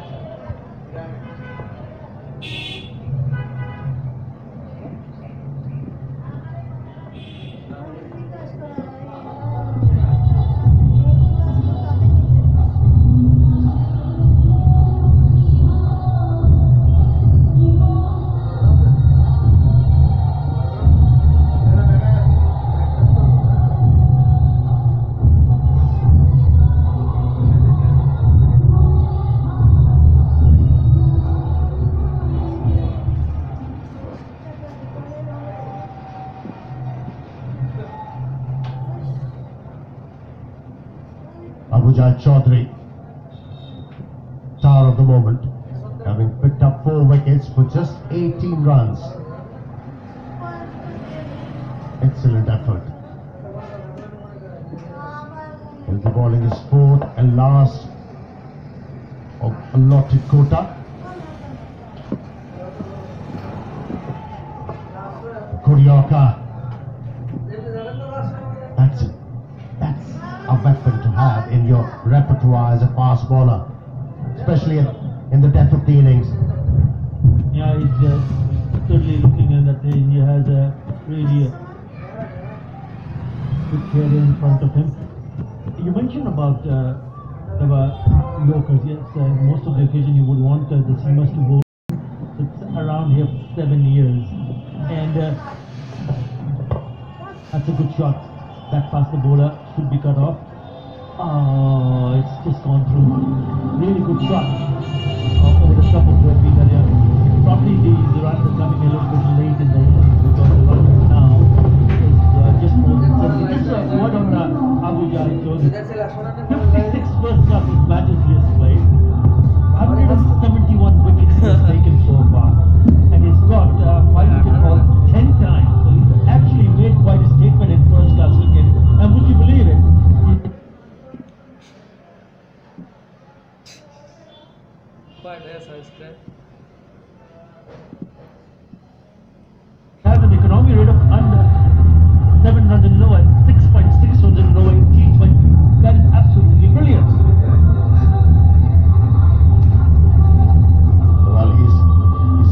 Chaudhary, star of the moment, having picked up 4 wickets for just 18 runs. Excellent effort. And the bowling is 4th and last of allotted quota. Kurioka. That's it. That's a weapon to have in your repertoire as a fast bowler, especially in the depth of the innings. Yeah, he's certainly looking in that he has a really good career in front of him. You mentioned about Yorkers. Yes, most of the occasion you would want the seamers to bowl. It's around here for 7 years, and that's a good shot. That past the bowler should be cut off. Oh, it's just gone through. Really good shot over the top of the Vidaria. Probably these runs are coming a little bit late in the innings because the run now is just more than 70. Just a word on Abu Jai Chaudhary. 56 first class matches he has played. 171 wickets he has taken so far. And he's got 5 wicket haul 10 times. So he's actually made quite a statement in first class cricket. And would you believe it? Has an economy rate of under 7 runs in lower, 6.6 runs in lower in T20. That is absolutely brilliant. Well, he's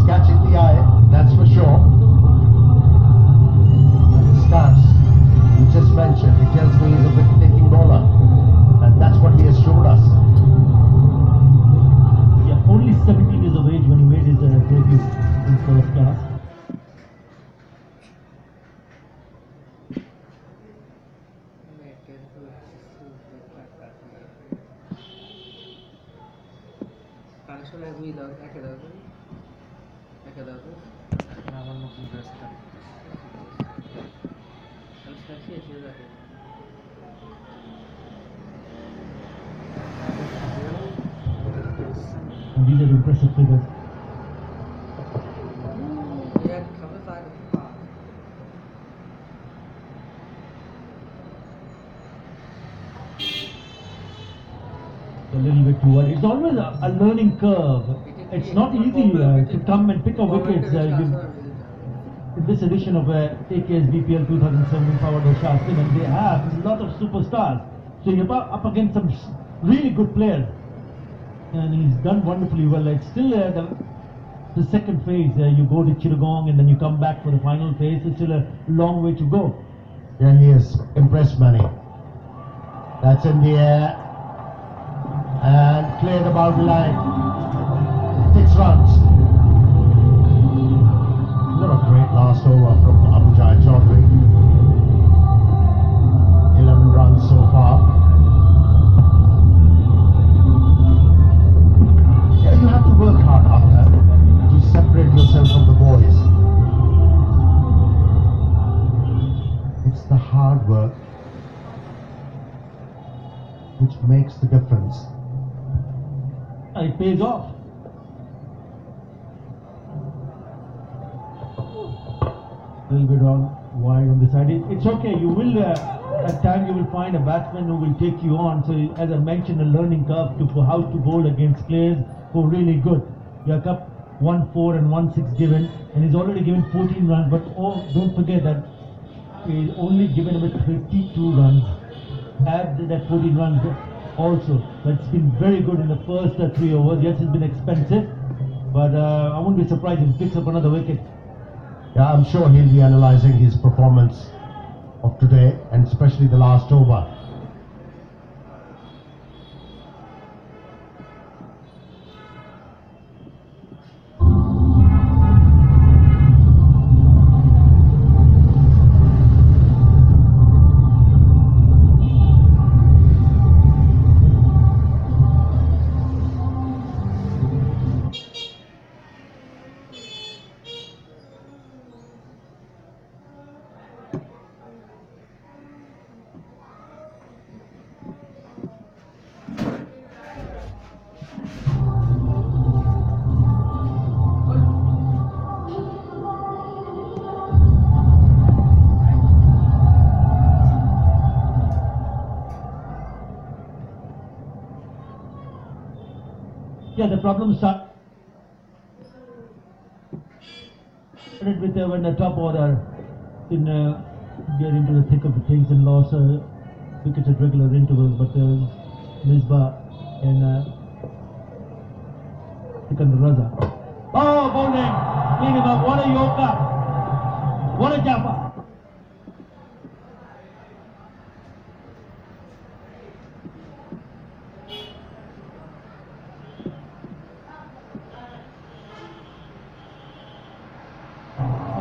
catching the eye, that's for sure. And the stats you just mentioned, it tells me he's a wicket-taking bowler, and that's what he has showed us. Yeah, only 17 years of age when he made his debut in first class. And these are impressive figures. A little bit too early. It's always a learning curve. It's not easy to come and pick up wickets. In this edition of AK's BPL 2017 powered by Shastin, and they have a lot of superstars. So you're up against some really good players. And he's done wonderfully well. It's still the second phase. You go to Chittagong and then you come back for the final phase. It's still a long way to go. Yeah, he has impressed many. That's in the air. And clear the boundary line. 6 runs. What a great last over from Abu Jai Chaudhary. 11 runs so far. which makes the difference. It pays off. A little bit wide on the side. It's okay. You will at times you will find a batsman who will take you on. So as I mentioned, a learning curve for how to bowl against players who are really good. You have got 1-4 and 1-6 given, and he's already given 14 runs. But don't forget that he's only given about 32 runs. Add that 14 runs also. But it's been very good in the first 3 overs. Yes, it's been expensive, but I won't be surprised if he picks up another wicket. Yeah, I'm sure he'll be analysing his performance of today, and especially the last over. Yeah, the problem started with when the top order didn't get into the thick of the things and lost wickets at regular intervals, but there was Misbah and Raza. Oh, bowling! Clean him up. What a Yorker! What a Jaffa!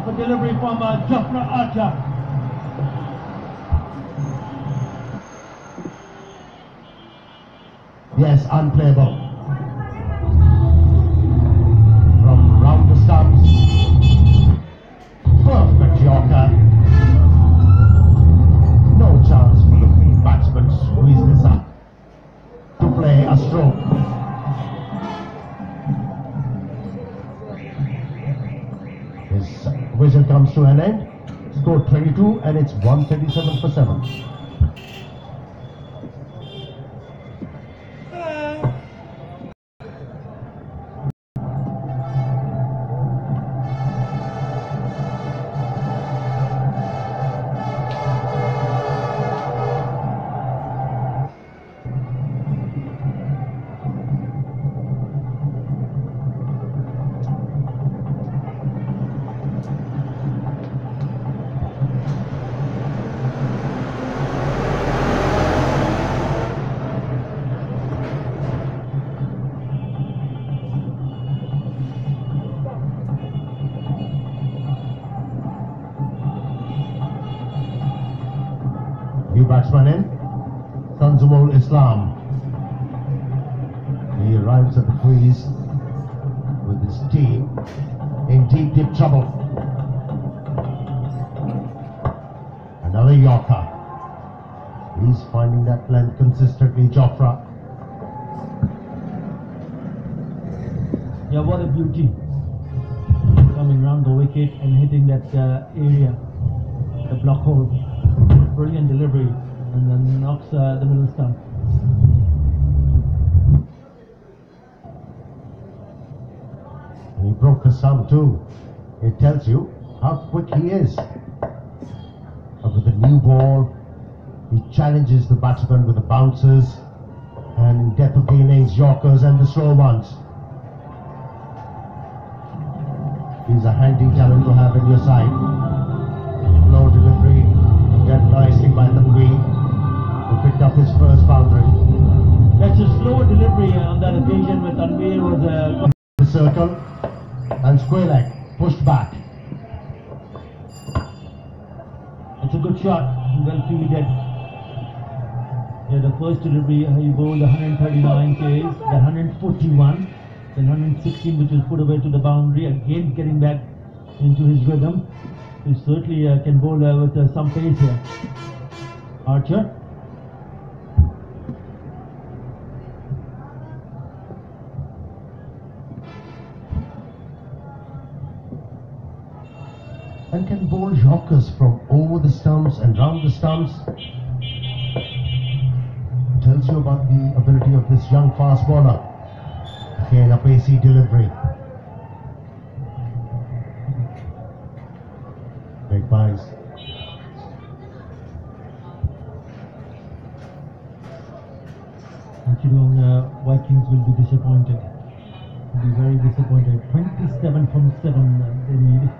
A delivery from Jafra Archer. Yes, unplayable. From round the stumps. Perfect Yorker. No chance for the batsman to squeeze this up to play a stroke. His vision comes to an end. Scored 22 and it's 137 for 7. New batsman in, Tanzumul Islam. He arrives at the crease with his team in deep trouble. Another Yorker. He's finding that length consistently, Jofra. Yeah, what a beauty. Coming round the wicket and hitting that area, the block hole. Brilliant delivery, and then knocks the middle stump. And he broke the stump too. It tells you how quick he is. But with the new ball, he challenges the batsman with the bounces, and in death of the innings, Yorkers and the slow ones. He's a handy talent to have in your side. Low delivery, dealt nicely by Tanvi, who picked up his first boundary. That's a slower delivery on that occasion with Tanvi was the circle, and square leg pushed back. It's a good shot, well fielded. Yeah, the first delivery he bowled 139 Ks, the 141, then 116 which was put away to the boundary, again getting back into his rhythm. He certainly can bowl with some pace here. Archer. and can bowl yorkers from over the stumps and round the stumps. Tells you about the ability of this young fast bowler. Again, a pacey delivery. Big buys. Chittagong Vikings will be disappointed. Will be very disappointed. 27 from 7 they need.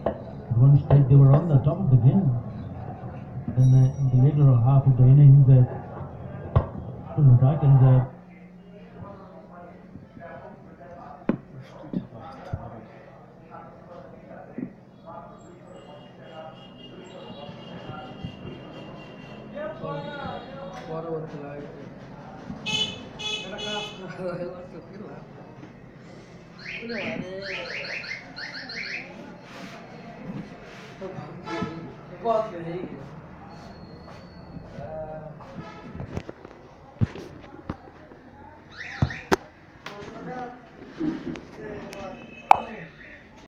At one stage they were on the top of the game. Then in the later half of the innings, couldn't attack and